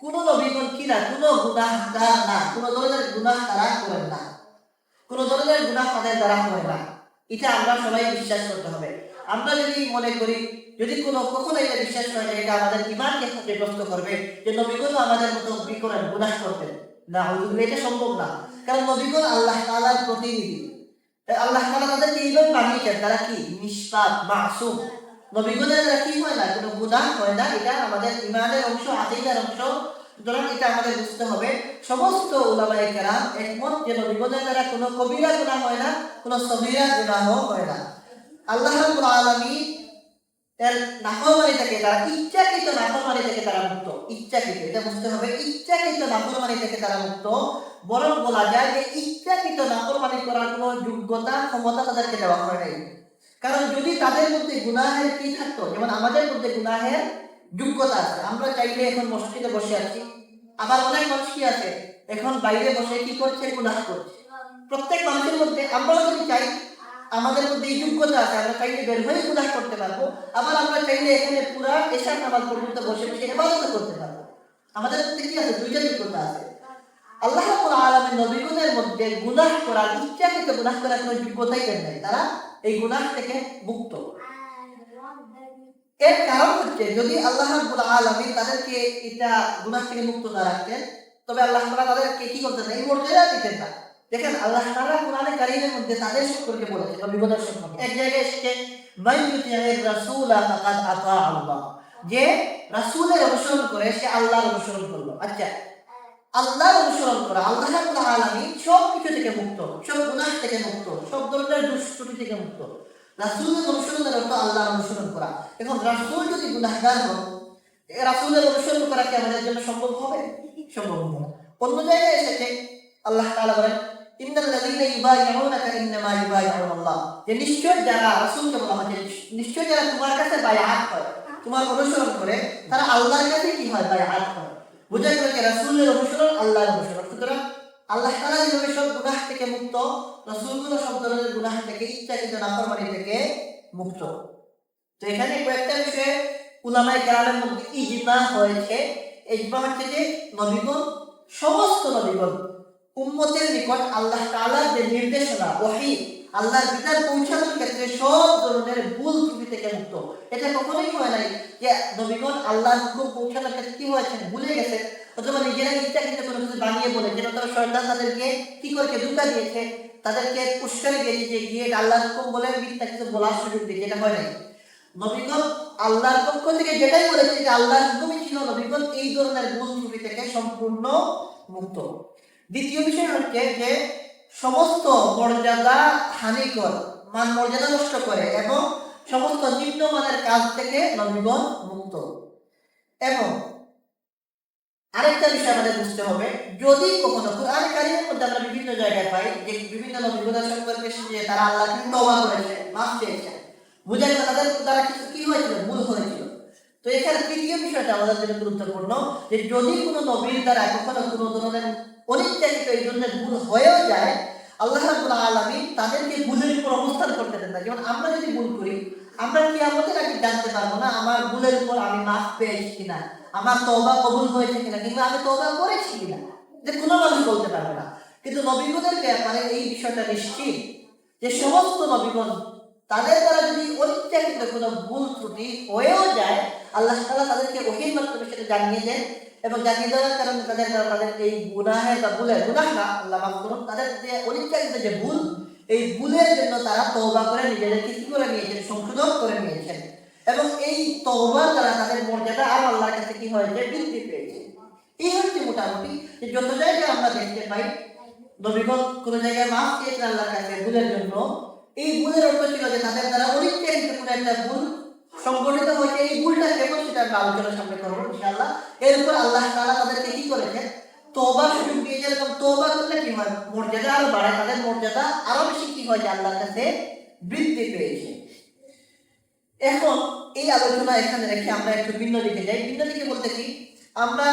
কোন নবীগণ কি না, কোন গুনাহগার না, কোন ধরনের গুনাহ তারা করেন না, কোন ধরনের গুনাহ তাদের দ্বারা হয় না। এটা আমরা সবাই বিশ্বাস করতে হবে। আমরা যদি মনে করি, যদি কখনো এটা বিশ্বাস হয় যে এটা আমাদের ঈমানকে ক্ষতিগ্রস্ত করবে, যে নবীগণ আমাদের মতো কি করেন, গুনাহ করতেন না, এটা সম্ভব না। কারণ নবীগণ আল্লাহ তাআলার প্রতিনিধি, আল্লাহ তাআলা তাদেরকে এইভাবে বানিয়েছেন, তারা কি নিষ্পাপ, মাসুম। নবীগণের দ্বারা কি হয় না, কোনো গুনাহ হয় না। এটা আমাদের ঈমানের অংশ, আকীদার অংশ। সুতরাং এটা আমাদের বুঝতে হবে। সমস্ত উলামায়ে কেরাম একমত যে নবীগণের দ্বারা কোনো কবিরা গুনাহ হয় না, কোনো সগীরা গুনাহ হয় না। আল্লাহ রাব্বুল আলামিন এর নাফরমানি থেকে, তারা ইচ্ছাকৃত নাফরমানি থেকে তারা মুক্ত। ইচ্ছাকৃত, এটা বুঝতে হবে, ইচ্ছাকৃত নাফরমানি থেকে তারা মুক্ত। বরং বলা যায় যে ইচ্ছাকৃত নাফরমানি করার কোনো যোগ্যতা, ক্ষমতা তাদেরকে দেওয়া হয় নাই। কারণ যদি তাদের মধ্যে গুনাহের কি থাকতো, যেমন আমাদের মধ্যে গুনাহের যোগ্যতা আছে, আমরা চাইলে এখন মসজিদে বসে আছি, আবার অনেক মানুষ কি আছে এখন বাইরে বসে কি করছে, গুনাহ করছে। প্রত্যেক মানুষের মধ্যে আমরা যদি চাই, আমাদের মধ্যে এই যোগ্যতা আছে, আমরা চাইলে বের হয়ে গুনাহ করতে পারবো। আবার আমরা চাইলে এখানে পুরা এশার নামাজ পর্যন্ত বসে বসে ইবাদত করতে পারবো। আমাদের মধ্যে কি আছে, দুইটা যোগ্যতা আছে। আল্লাহ রাব্বুল আলামিন নবীগণের মধ্যে গুনাহ করার, ইচ্ছাকৃত গুনাহ করার কোনো যোগ্যতাই দেন নাই। তারা এই গুনাহ থেকে মুক্ত। এর কারণ হচ্ছে, যদি আল্লাহ রাব্বুল আলামিন তাদেরকে এটা গুনাহ থেকে মুক্ত না রাখতেন, তবে আল্লাহ তাআলা তাদেরকে কি করতেন, এই মর্যাদা দিতেন না। দেখেন আল্লাহ তাআলা কোরআনে কারীমের মধ্যে তাদের সম্পর্কে বলেছেন, নবীগণের সম্পর্কে এক জায়গায় এসে মাইয়ুতি'র রাসূলা ফাকাদ আতা আল্লাহ, যে রাসূলের অনুসরণ করে সে আল্লাহর অনুসরণ করলো। আচ্ছা, আল্লাহর অনুসরণ করা, আল্লাহ রাব্বুল আলামিন সব কিছু থেকে মুক্ত, সব গুনাহ থেকে মুক্ত, সব ধরনের দুষ্কৃতি থেকে মুক্ত। রাসূলের অনুসরণের অর্থ আল্লাহর অনুসরণ করা। এখন রাসূল যদি গুনাহগার হন, রাসূলের অনুসরণ করা কি আমাদের জন্য সম্ভব হবে? সম্ভব হবে না। অন্য জায়গায় এসেছে আল্লাহ তাআলা বলেন, ইন্নাল লাযীনা ইউবাইউনাকা ইন্নামা ইউবাইউনাল্লাহ, যে নিশ্চয় যারা, রাসূলকে বলা হচ্ছে নিশ্চয় যারা তোমার কাছে বায়আত করে, তোমার অনুসরণ করে, তারা আল্লাহর কাছে কি হয়? বায়আত করে। বোঝা গেল যে রাসূলের অনুসরণ আল্লাহর অনুসরণ। সুতরাং আল্লাহ তাআলা যেভাবে সব গুনাহ থেকে মুক্ত, রাসূলগুলো সব ধরনের গুনাহ থেকে, ইচ্ছাকৃত নাফরমানি থেকে মুক্ত। তো এখানে কয়েকটা বিষয়ে উলামায়ে কেরামের মধ্যে ইজমা হয়েছে। ইজমা হচ্ছে যে নবীগণ, সমস্ত নবীগণ উম্মতের নিকট আল্লাহ তাআলার যে নির্দেশনা, ওহী, আল্লাহর বিধান পৌঁছানোর ক্ষেত্রে সব ধরনের ভুল ত্রুটি থেকে মুক্ত। এটা কখনোই হয় নাই যে নবীগণ আল্লাহর হুকুম পৌঁছানোর ক্ষেত্রে কি হয়েছে? ভুলে গেছে, অথবা নিজেরা ইচ্ছাকৃত কোনো কিছু বানিয়ে বলেছে, অথবা শয়তান তাদেরকে কি করেছে? ধোঁকা দিয়েছে, তাদেরকে উস্কানি দিয়েছে যে গিয়ে আল্লাহর হুকুম বলে মিথ্যা কিছু বলার সুযোগ দিয়েছে। এটা হয় নাই। নবীগণ আল্লাহর পক্ষ থেকে যেটাই বলেছে যে আল্লাহর হুকুমই ছিল, নবীগণ এই ধরনের ভুল ত্রুটি থেকে সম্পূর্ণ মুক্ত। দ্বিতীয় বিষয় হচ্ছে যে সমস্ত মর্যাদা হানিকর, মান মর্যাদা নষ্ট করে এবং সমস্ত নিম্নমানের কাজ থেকে নবীগণ মুক্ত। এবং আরেকটা বিষয় আমাদের বুঝতে হবে, যদি কখনো কুরআন কারীমের মধ্যে আমরা বিভিন্ন জায়গায় পাই যে বিভিন্ন নবীগণের সম্পর্কে যে তারা আল্লাহকে তওবা করেছে, মাফ চেয়েছে, বুঝা গেল তাদের দ্বারা কিছু কি হয়েছিল? ভুল হয়েছিল। তো এখানে তৃতীয় বিষয়টা আমাদের জন্য গুরুত্বপূর্ণ, যে যদি কোনো নবীর দ্বারা কখনো কোনো ধরনের অনিচ্ছাকৃত এই ধরনের ভুল হয়েও যায়, আল্লাহ রাব্বুল আলামিন তাদেরকে ভুলের উপর অবস্থান করতে দেন না। যেমন আমরা যদি ভুল করি, আমরা কিয়ামতের আগে জানতে পারবো না আমার ভুলের উপর আমি মাফ পেয়েছি কিনা, আমার তওবা কবুল হয়েছে কিনা, কিংবা আমি তওবা করেছি কিনা, যে কোনো মানুষ বলতে পারবে না। কিন্তু নবীগণের ব্যাপারে এই বিষয়টা নিশ্চিত যে সমস্ত নবীগণ তাদের দ্বারা যদি অনিচ্ছাকৃত কোনো ভুল ত্রুটি হয়েও যায়, আল্লাহ তাআলা তাদেরকে ওহীর মাধ্যমে সেটা জানিয়ে দেন, এবং জানিয়ে দেওয়ার কারণে তাদের এই গুনাহের বা ভুলের, গুনাহ না, আল্লাহ মাফ করুন, তাদের যে অনিচ্ছাকৃত যে ভুল, এই ভুলের জন্য তারা তওবা করে নিজেদেরকে কি করে নিয়েছেন? সংশোধন করে নিয়েছেন। এবং এই তওবার দ্বারা তাদের মর্যাদা আর আল্লাহর কাছে কি হয়েছে? বৃদ্ধি পেয়েছে। এই হচ্ছে মোটামুটি যে যত জায়গায় আমরা দেখতে পাই নবীগণ কোনো জায়গায় মাফ চেয়েছেন আল্লাহর কাছে ভুলের জন্য, এই ভুলের অর্থ ছিল যে তাদের দ্বারা অনিচ্ছাকৃত কোনো একটা ভুল সংগঠিত হয়েছে। এই ভুলটা কেমন সেটা আমরা আলোচনার সামনে করবো ইনশাআল্লাহ। এরপর আল্লাহ তাআলা তাদেরকে কি করেছেন? তওবার সুযোগ দিয়েছেন, এবং তওবা করলে কি হয়? মর্যাদা আরো বাড়ে, তাদের মর্যাদা আরো বেশি কি হয়? যে আল্লাহর কাছে বৃদ্ধি পেয়েছে। এখন এই আলোচনা এখানে রেখে আমরা একটু ভিন্ন দিকে যাই। ভিন্ন দিকে বলতে কি, আমরা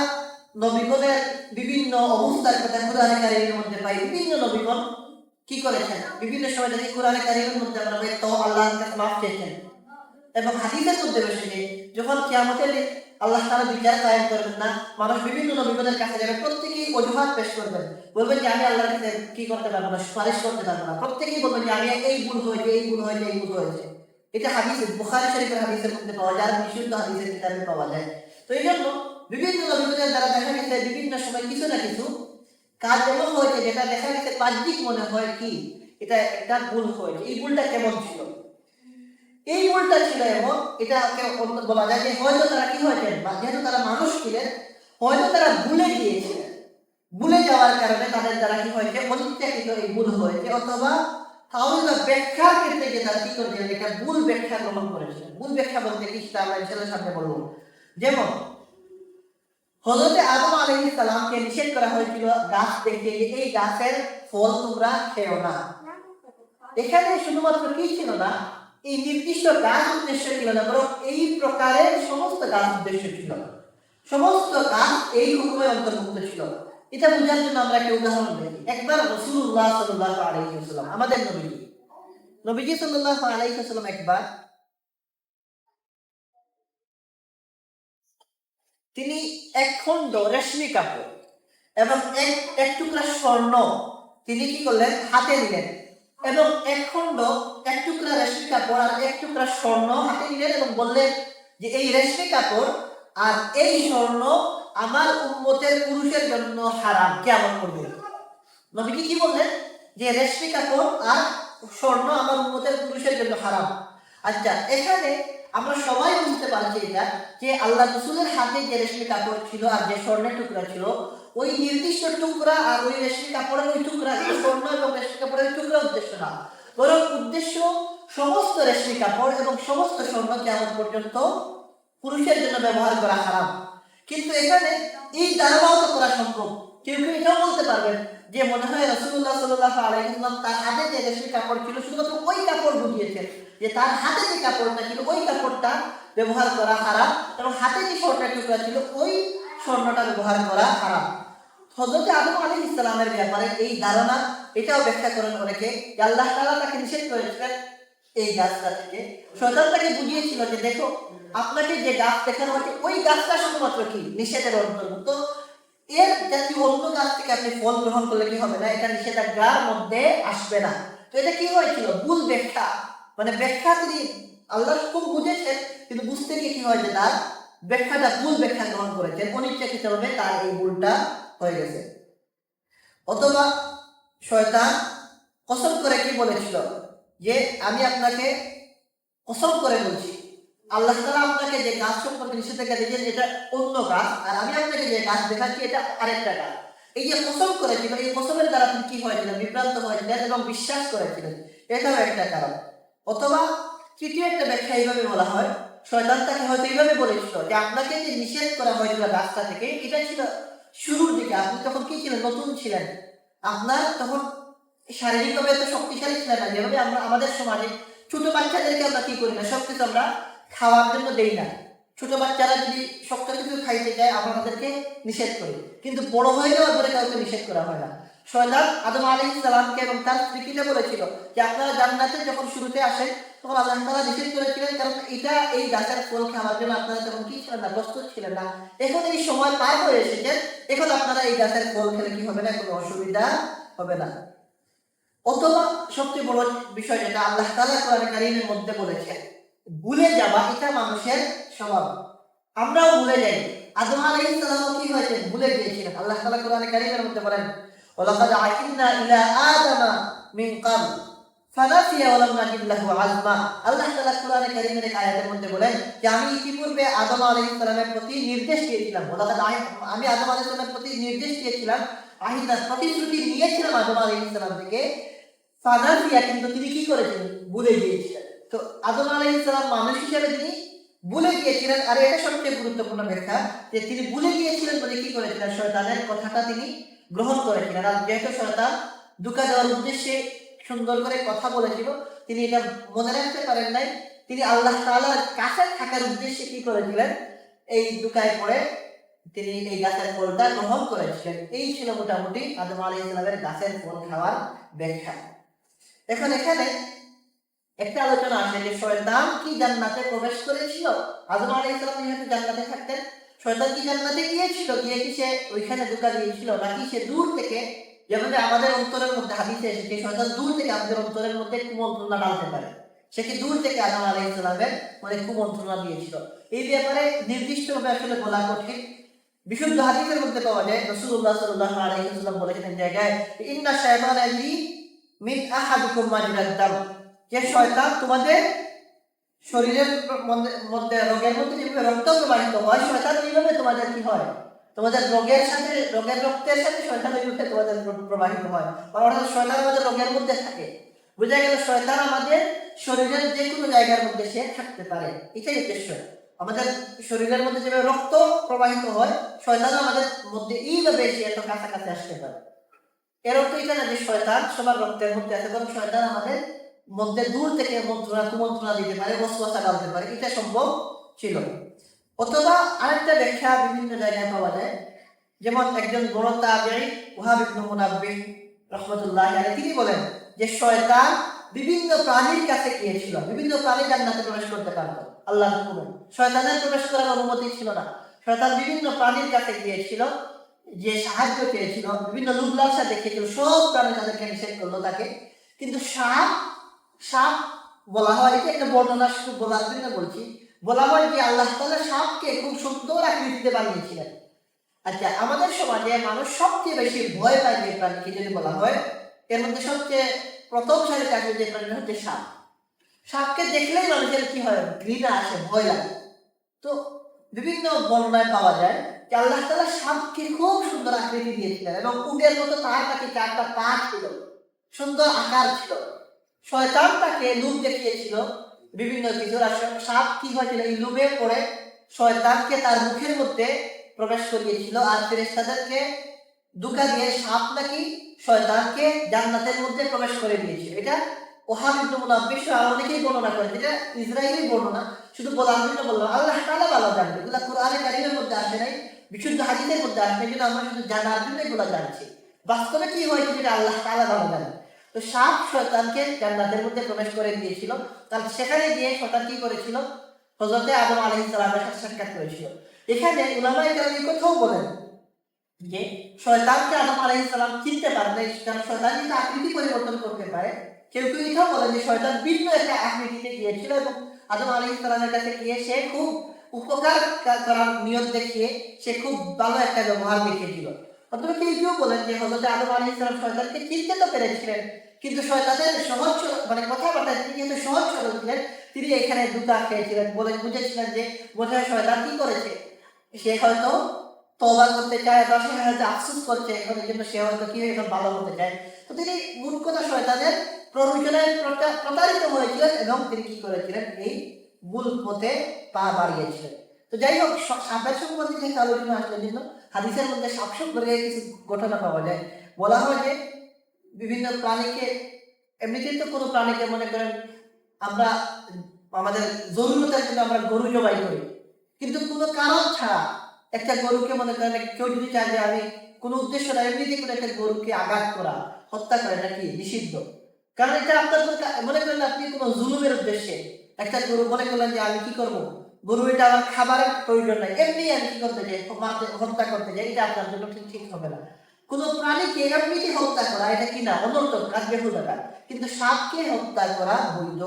নবীগণের বিভিন্ন অবস্থার কথা কুরআনে কারীমের মধ্যে পাই। বিভিন্ন নবীগণ কি করেছেন? বিভিন্ন সময় দেখি কুরআনে কারীমের মধ্যে আমরা পাই তো আল্লাহর কাছে মাফ চেয়েছেন। এবং হাদিসের মধ্যে রয়েছে যখন কিয়ামতের দিন আল্লাহ তাআলা বিচার কায়েম করবেন না, মানুষ বিভিন্ন নবীগণের কাছে যাবে, প্রত্যেকেই অজুহাত পেশ করবেন, বলবেন যে আমি আল্লাহর কাছে কি করতে পারবো না, সুপারিশ করতে পারবো না। প্রত্যেকেই বলবেন যে আমি এই ভুল হয়েছে, এই ভুল হয়েছে, এই ভুল হয়েছে। এটা হাদিস, বুখারী শরীফের হাদিসের মধ্যে পাওয়া যায়, বিশুদ্ধ হাদিসের কিতাবে পাওয়া যায়। তো এই জন্য বিভিন্ন নবীগণের দ্বারা দেখা গেছে বিভিন্ন সময় কিছু না কিছু কাজ এমন হয়েছে যেটা দেখা গেছে বাহ্যিক মনে হয় কি এটা একটা ভুল হয়েছে। এই ভুলটা কেমন ছিল? এই ভুলটা ছিল এমন, এটাকে বলা যায় যে হয়তো তারা কি হয়েছেন, বা যেহেতু তারা মানুষ ছিলেন, হয়তো তারা ভুলে গিয়েছিলেন। ভুলে যাওয়ার কারণে তাদের দ্বারা কি হয়েছে? অনিচ্ছাকৃত এই ভুল হয়েছে, অথবা তাহলে ব্যাখ্যার ক্ষেত্রে যে তারা কি করেছিলেন? একটা ভুল ব্যাখ্যা গ্রহণ করেছিলেন। ভুল ব্যাখ্যা বলতে কি সেটা আমরা ইনশাআল্লাহ সামনে বলবো। যেমন হযরত আদম আলাইহিস সালামকে নিষেধ করা হয়েছিল গাছ দেখে যে এই গাছের ফল তোমরা খেও না। এখানে শুধুমাত্র কি ছিল না, এই নির্দিষ্ট গাছ উদ্দেশ্য ছিল না, বরং এই প্রকারের সমস্ত গাছ উদ্দেশ্য ছিল। সমস্ত গাছ এই হুকুমের অন্তর্ভুক্ত ছিল। এটা বোঝার জন্য আমরা একটা উদাহরণ দিই। একবার রাসূলুল্লাহ সাল্লাল্লাহু আলাইহি ওয়াসাল্লাম, আমাদের নবীজি সাল্লাল্লাহু আলাইহি ওয়াসাল্লাম একবার তিনি এক খণ্ড রেশমি কাপড় এবং এক টুকরা স্বর্ণ তিনি কি করলেন? হাতে নিলেন, এবং এক টুকরা রেশমি কাপড় আর এক টুকরা স্বর্ণ হাতে নিলেন, এবং বললেন যে এই রেশমি কাপড় আর এই স্বর্ণ আমার উম্মতের পুরুষের জন্য হারাম কিয়ামত পর্যন্ত। নবীজি কি বললেন? যে রেশমি কাপড় আর স্বর্ণ আমার উম্মতের পুরুষের জন্য হারাম। আচ্ছা, এখানে আমরা সবাই বুঝতে পারছি এটা, যে আল্লাহ রাসূলের হাতে যে রেশমি কাপড় ছিল আর যে স্বর্ণের টুকরা ছিল, ওই নির্দিষ্ট টুকরা আর ওই রেশমি কাপড়ের ওই টুকরা, স্বর্ণ এবং রেশমি কাপড়ের ওই টুকরা উদ্দেশ্য না, বরং উদ্দেশ্য সমস্ত রেশমি কাপড় এবং সমস্ত স্বর্ণ কিয়ামত পর্যন্ত পুরুষের জন্য ব্যবহার করা হারাম। কিন্তু এখানে এই ধারণাও তো করা সম্ভব। কেউ কেউ এটাও বলতে পারবেন যে মনে হয় রাসূলুল্লাহ সাল্লাল্লাহু আলাইহি ওয়াসাল্লাম তার হাতে যে রেশমি কাপড় ছিল শুধুমাত্র ওই কাপড় বুঝিয়েছেন, যে তার হাতে যে কাপড়টা ছিল ওই কাপড়টা ব্যবহার করা হারাম, এবং হাতে যে স্বর্ণের টুকরা ছিল ওই স্বর্ণটা ব্যবহার করা হারাম। হযরত আদম আলাইহিস সালামের ব্যাপারে এই ধারণা এটাও ব্যাখ্যা করেন অনেকে, যে আল্লাহ তাআলা তাকে নিষেধ করেছিলেন এই গাছটা থেকে। শয়তান তাকে বুঝিয়েছিল যে দেখো, আপনাকে যে গাছ দেখানো হচ্ছে ওই গাছটা শুধুমাত্র কি নিষেধের অন্তর্ভুক্ত, এর জাতীয় অন্য গাছ থেকে আপনি ফল গ্রহণ করলে কি হবে না, এটা নিষেধাজ্ঞার মধ্যে আসবে না। তো এটা কি হয়েছিল, ভুল ব্যাখ্যা, মানে ব্যাখ্যা তিনি আল্লাহ খুব বুঝেছেন, কিন্তু বুঝতে গিয়ে কি হয়েছে, তার ব্যাখ্যাটা ভুল ব্যাখ্যা গ্রহণ করেছেন, অনিচ্ছাকৃতভাবে তার এই ভুলটা হয়ে গেছে। অথবা শয়তান কসম করে কি বলেছিল, যে আমি আপনাকে কসম করে বলছি, আল্লাহ তাআলা আপনাকে যে গাছ সম্পর্কে নিষেধাজ্ঞা দিয়েছেন এটা অন্য গাছ, আর আমি আপনাকে যে গাছ দেখাচ্ছি এটা আরেকটা গাছ। এই যে কসম করেছিল, এই কসমের দ্বারা তিনি কি হয়েছিলেন, বিভ্রান্ত হয়েছিলেন এবং বিশ্বাস করেছিলেন, এটাও একটা কারণ। অথবা তৃতীয় একটা ব্যাখ্যা এইভাবে বলা হয়, শয়তান তাকে হয়তো এইভাবে বলেছিল যে আপনাকে যে নিষেধ করা হয়েছিল রাস্তা থেকে, এটা ছিল শুরুর দিকে, আপনি তখন কি ছিলেন, নতুন ছিলেন, আপনার তখন শারীরিকভাবে এত শক্তিশালী ছিলেন না, যেভাবে আমরা আমাদের সমাজে ছোট বাচ্চাদেরকে আমরা কি করি না, সবকিছু আমরা খাওয়ার জন্য দেই না। ছোট বাচ্চারা যদি শক্ত কিছু খাইতে চায় আমরা তাদেরকে নিষেধ করি, কিন্তু বড় হয়ে যাওয়ার পরে কাউকে নিষেধ করা হয় না। শয়তান আদম আলাইহিস সালামকে এবং তার স্ত্রীকে বলেছিল যে আপনারা জান্নাতে যখন শুরুতে আসেন তখন আল্লাহ তাআলা নিষেধ করেছিলেন, কারণ এটা এই গাছের ফল খাওয়ার জন্য আপনারা তখন কি ছিলেন না, প্রস্তুত ছিলেন না। এখন এই সময় পার হয়ে এসেছে, এখন আপনারা এই গাছের ফল খেলে কি হবে না, কোনো অসুবিধা হবে না। অথবা সবচেয়ে বড় বিষয় যেটা আল্লাহ তাআলা কোরআন কারীমের মধ্যে বলেছেন, ভুলে যাওয়া এটা মানুষের স্বভাব, আমরাও ভুলে যাই। আদম আলাইহিস সালামও কি হয়েছে, ভুলে গিয়েছিলেন। আল্লাহ তাআলা কোরআন কারীমের মধ্যে বলেন, ওয়ালাকাদ আ'হিদনা ইলা আদামা মিন ক্বাবল ফানাসিয়া ওয়া লাম নাজিদ লাহু আযমা। আল্লাহ তাআলা কোরআন কারীমের এক আয়াতের মধ্যে বলেন যে আমি ইতিপূর্বে আদম আলাইহিস সালামের প্রতি নির্দেশ দিয়েছিলাম, আমি আদম আলাইহিস সালামের প্রতি নির্দেশ দিয়েছিলাম, আহিদা প্রতিশ্রুতি নিয়েছিলাম আদম আলাইহিস সালাম থেকে, ফানাসিয়া কিন্তু তিনি কি করেছিলেন, ভুলে গিয়েছিলেন। তো আদম আলাইহিস সালাম মানুষ হিসেবে তিনি ভুলে গিয়েছিলেন, আর এটা সবচেয়ে গুরুত্বপূর্ণ ব্যাখ্যা, যে তিনি ভুলে গিয়েছিলেন বলে কি করেছিলেন, শয়তানের কথাটা তিনি গ্রহণ করেছিলেন। আর যেহেতু শয়তান ধোঁকা দেওয়ার উদ্দেশ্যে সুন্দর করে কথা বলেছিল, তিনি এটা মনে রাখতে পারেন নাই, তিনি আল্লাহ তাআলার কাছে থাকার উদ্দেশ্যে কি করেছিলেন, এই ধোঁকায় পড়ে তিনি এই গাছের ফলটা গ্রহণ করেছিলেন। এই ছিল মোটামুটি আদম আলাইহিস সালামের গাছের ফল খাওয়ার ব্যাখ্যা। এখন এখানে একটা আলোচনা আসে যে শয়তান কি জান্নাতে প্রবেশ করেছিল? আদম আলাইহিস সালাম যেহেতু জান্নাতে থাকতেন, শয়তান কি জান্নাতে গিয়েছিল, গিয়ে কি সে ওইখানে ধোঁকা দিয়েছিল, নাকি সে দূর থেকে, যেভাবে আমাদের অন্তরের মধ্যে হাদিসে এসেছে শয়তান দূর থেকে আমাদের অন্তরের মধ্যে কুমন্ত্রণা ডালতে পারে, সে কি দূর থেকে আদম আলাইহিস সালামের মানে কুমন্ত্রণা দিয়েছিল? এই ব্যাপারে নির্দিষ্টভাবে আসলে বলা কঠিন। বিশুদ্ধ হাদিসের মধ্যে পাওয়া যায়, রাসূলুল্লাহ সাল্লাল্লাহু আলাইহি ওয়াসাল্লাম বলেছেন জায়গায়, ইন্না শাইতানা ইয়াজরি মিন আহাদিকুম মাজরাদ দাম, যে শয়তান তোমাদের শরীরের মধ্যে রোগের মধ্যে যেভাবে রক্ত প্রবাহিত হয়, শয়তান এইভাবে তোমাদের কি হয়, তোমাদের রোগের সাথে, রোগের রক্তের সাথে শয়তান এইভাবে তোমাদের প্রবাহিত হয়, অর্থাৎ শয়তান আমাদের রোগের মধ্যে থাকে। বোঝা গেল শয়তান আমাদের শরীরের যে কোনো জায়গার মধ্যে সে থাকতে পারে, এটাই উদ্দেশ্য। আমাদের শরীরের মধ্যে যেভাবে রক্ত প্রবাহিত হয়, শয়তান আমাদের মধ্যে এইভাবে এসে এত কাছাকাছি আসতে পারে। এর অর্থ এটা না যে শয়তান সবার রক্তের মধ্যে আছে, বরং শয়তান আমাদের মধ্যে দূর থেকে কুমন্ত্রণা দিতে পারে, ওয়াসওয়াসা ডালতে পারে, এটা সম্ভব ছিল। অথবা আরেকটা ব্যাখ্যা বিভিন্ন জায়গায় পাওয়া যায়, যেমন একজন বড় তাবেঈ ওয়াহাব ইবনে মুনাব্বিহ রাহমাতুল্লাহি আলাইহি তিনি বলেন যে শয়তান বিভিন্ন প্রাণীর কাছে গিয়েছিল, বিভিন্ন প্রাণী জান্নাতে প্রবেশ করতে পারত আল্লাহর হুকুমে, শয়তানের প্রবেশ করার অনুমতি ছিল না। শয়তান বিভিন্ন প্রাণীর কাছে গিয়েছিল, যে সাহায্য পেয়েছিল, বিভিন্ন লোভলালসা দেখিয়েছিল, সব প্রাণী তাদেরকে নিষেধ করলো তাকে। কিন্তু সাপ, সাপ বলা হয়, এটা একটা বর্ণনা শুধু বলার জন্য বলছি, বলা হয় যে আল্লাহ তাআলা সাপকে খুব সুন্দর আকৃতিতে বানিয়েছিলেন। আচ্ছা, আমাদের সমাজে মানুষ সবচেয়ে বেশি ভয় পায় যে প্রাণীকে যদি বলা হয়, এর মধ্যে সবচেয়ে প্রথম সারিতে আসবে যে প্রাণীটা হচ্ছে সাপ। সাপকে দেখলেই মানুষের কি হয়, ঘৃণা আসে, ভয় লাগে। তো বিভিন্ন বর্ণনায় পাওয়া যায় যে আল্লাহ তাআলা সাপকে খুব সুন্দর আকৃতি দিয়েছিলেন এবং উটের মতো তার কাছে 4টা পা ছিল, সুন্দর আকার ছিল। শয়তান তাকে লোভ দেখিয়েছিল বিভিন্ন কিছুর। আর সাপ কি হয়েছিল, এই লোভে পড়ে শয়তানকে তার মুখের মধ্যে প্রবেশ করিয়েছিল। আর ফেরেশতাদেরকে ধোঁকা দিয়ে সাপ নাকি শয়তানকে জান্নাতের মধ্যে প্রবেশ করে দিয়েছিল। এটা ওহাব ইবনে মুনাব্বিহ সহ আরো অনেকেই বর্ণনা করেন, এটা ইসরায়েলি বর্ণনা। শুধু বলার জন্য বললাম, আল্লাহ তাআলা ভালো জানেন, এগুলা কোরআনে কারীমের মধ্যে আসে নাই, বিশুদ্ধ হাদিসের মধ্যে আসে নাই, কিন্তু আমরা শুধু জানার জন্য এগুলো জানছি। বাস্তবে কি হয়েছে সেটা আল্লাহ তাআলা ভালো জানেন। তো সাপ শয়তানকে জান্নাতের মধ্যে প্রবেশ করে দিয়েছিল। তাহলে সেখানে গিয়ে শয়তান কি করেছিল, হযরতে আদম আলাইহিস সালামের সাথে সাক্ষাৎ করেছিল। এখানে উলামায়ে কেরাম এই কথাও বলেন যে শয়তানকে আদম আলাইহিস সালাম চিনতে পারেন না, কারণ শয়তান কিন্তু আকৃতি পরিবর্তন করতে পারে। কেউ কেউ এটাও বলে যে শয়তান ভিন্ন একটা আকৃতিতে গিয়েছিল এবং আদম আলাইহিস সালামের কাছে গিয়ে সে খুব উপকার করার নিয়ত দেখিয়ে সে খুব ভালো একটা ব্যবহার দেখিয়েছিল। অথবা কেউ কেউ বলেন যে হযরত আদম আলাইহিস সালাম শয়তানকে চিনতে তো পেরেছিলেন, কিন্তু শয়তানের সহজ মানে কথাবার্তা তিনি কিন্তু সহজ সরল ছিলেন, তিনি এখানে ধোঁকা খেয়েছিলেন, বলে বুঝেছিলেন যে বোধহয় শয়তান কি করেছে, সে হয়তো তওবা করতে চায় বা সে হয়তো আফসোস করছে এখন, এই জন্য সে হয়তো কি এখন ভালো হতে চায়। তো তিনি মূল কথা শয়তানের প্ররোচনায় প্রতারিত হয়েছিলেন এবং তিনি কি করেছিলেন, এই ভুল পথে পা বাড়িয়েছিলেন। তো যাই হোক, সাপের সম্বন্ধে যে আলোচনা আসলে জন্য হাদিসের মধ্যে সাপ সম্পর্কে কিছু ঘটনা পাওয়া যায়। বলা হয় যে বিভিন্ন প্রাণীকে, এমনিতেই তো কোনো প্রাণীকে মনে করেন আমরা আমাদের জরুরতের জন্য আমরা গরু জবাই করি, কিন্তু কোনো কারণ ছাড়া একটা গরুকে মনে করেন কেউ যদি চায় যে আমি কোনো উদ্দেশ্য না, এমনিতে কোনো একটা গরুকে আঘাত করা, হত্যা করা, এটা কি নিষিদ্ধ। কারণ এটা আপনার মনে করেন আপনি কোনো জুলুমের উদ্দেশ্যে একটা গরু মনে করলেন যে আমি কি করব, গরু এটা আমার খাবারের প্রয়োজন নাই, এমনি আমি কি করতে চাই, হত্যা করতে চাই, এটা আপনার জন্য ঠিক ঠিক হবে না। কোনো প্রাণীকে এমনিতে হত্যা করা এটা কি না, অনর্থক কাজ, বেহুদা। কিন্তু সাপকে হত্যা করা বৈধ।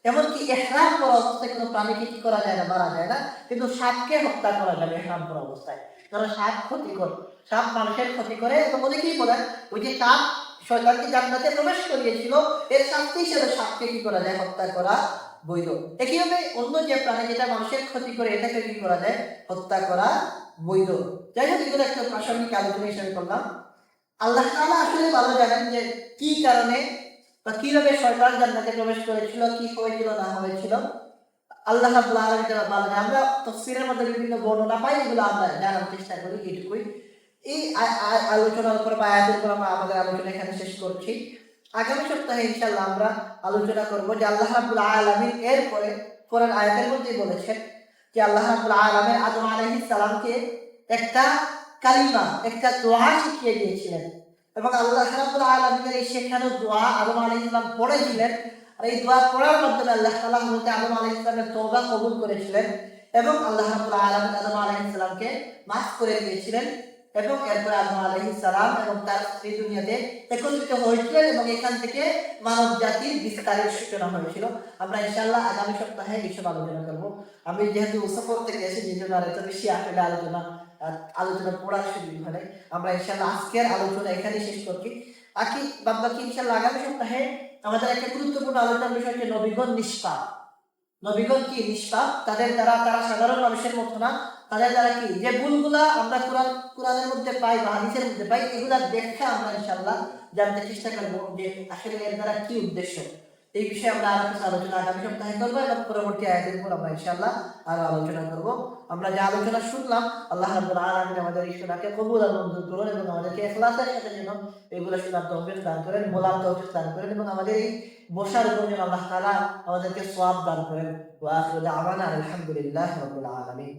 এমনকি ইহরাম করা অবস্থায় কোনো প্রাণীকে কি করা যায় না, মারা যায় না, কিন্তু সাপকে হত্যা করা যাবে ইহরাম করা অবস্থায়। কারণ সাপ ক্ষতিকর, সাপ মানুষের ক্ষতি করে। এবং অনেকেই বলেন ওই যে সাপ শয়তানকে জান্নাতে প্রবেশ করিয়েছিল, এর শাস্তি হিসেবে সাপকে কি করা যায়, হত্যা করা বৈধ। একইভাবে অন্য যে প্রাণী যেটা মানুষের ক্ষতি করে এটাকে কি করা যায়, হত্যা করা বৈধ। যাই হোক, এগুলো একটা প্রাসঙ্গিক আলোচনা হিসেবে করলাম। আল্লাহ তাআলা আসলে ভালো জানেন যে কি কারণে বা কিভাবে শয়তান জান্নাতে প্রবেশ করেছিল, কি হয়েছিল না হয়েছিল, আল্লাহ রাব্বুল আলামিন ভালো জানেন। আমরা তাফসীরের মধ্যে বিভিন্ন বর্ণনা পাই, এগুলো আমরা জানার চেষ্টা করি এইটুকুই। এই আলোচনার উপর বা আয়াতের উপর আমরা আমাদের আলোচনা এখানে শেষ করছি। আগামী সপ্তাহে ইনশাআল্লাহ আমরা আলোচনা করব যে আল্লাহ রাব্বুল আলামিন এর পরের আয়াতের মধ্যে বলেছেন যে আল্লাহ রাব্বুল আলামিন আদম আলাইহিস সালামকে একটা কালিমা, একটা দোয়া শিখিয়ে দিয়েছিলেন এবং আল্লাহ রাব্বুল আলামিনের এই শেখানো দোয়া আদম আলাইহিস সালাম পড়েছিলেন। আর এই দোয়া পড়ার মাধ্যমে আল্লাহ তাআলা হযরত আদম আলাইহিস সালামের তওবা কবুল করেছিলেন এবং আল্লাহ রাব্বুল আলামিন আদম আলাইহিস সালামকে মাফ করে দিয়েছিলেন। এবং এরপর আদম আলাইহিস সালাম এবং তার স্ত্রী দুনিয়াতে একত্রিত হয়েছিলেন এবং এখান থেকে মানব জাতির বিস্তারের সূচনা হয়েছিল। আমরা ইনশাআল্লাহ আগামী সপ্তাহে এইসব আলোচনা করব। আমি যেহেতু সফর থেকে এসেছি, এই জন্য আর এত বেশি আসলে আলোচনা পড়ার সুযোগ হয় নাই। আমরা ইনশাআল্লাহ আজকের আলোচনা এখানে শেষ করছি। বাকি ইনশাআল্লাহ আগামী সপ্তাহে আমাদের একটা গুরুত্বপূর্ণ আলোচনার বিষয় হচ্ছে নবীগণ নিষ্পাপ। নবীগণ কি নিষ্পাপ, তাদের দ্বারা তারা সাধারণ মানুষের মতো না, তাদের দ্বারা কি যে ভুলগুলা আমরা কোরআনের মধ্যে পাই বা হাদিসের মধ্যে পাই, এগুলা দেখে আমরা ইনশাআল্লাহ জানতে চেষ্টা করবো যে আসলে এর দ্বারা কি উদ্দেশ্য। এই বিষয়ে আমরা আরো কিছু আলোচনা আগামী সপ্তাহে করবো এবং পরবর্তী আয়াতের উপর আমরা ইনশাআল্লাহ আরো আলোচনা করব। আমরা যে আলোচনা শুনলাম, আল্লাহ রাব্বুল আলামিন আমাদের এই শোনাকে কবুল আর মঞ্জুর করুন এবং আমাদেরকে ইখলাসের সাথে যেন এগুলো শোনার তৌফিক দান করেন, বলার তৌফিক দান করেন এবং আমাদের এই বসার উপর যেন আল্লাহ তাআলা আমাদেরকে সওয়াব দান করেন। ওয়া আখিরু দাওয়ানা আলহামদুলিল্লাহি রাব্বিল আলামিন।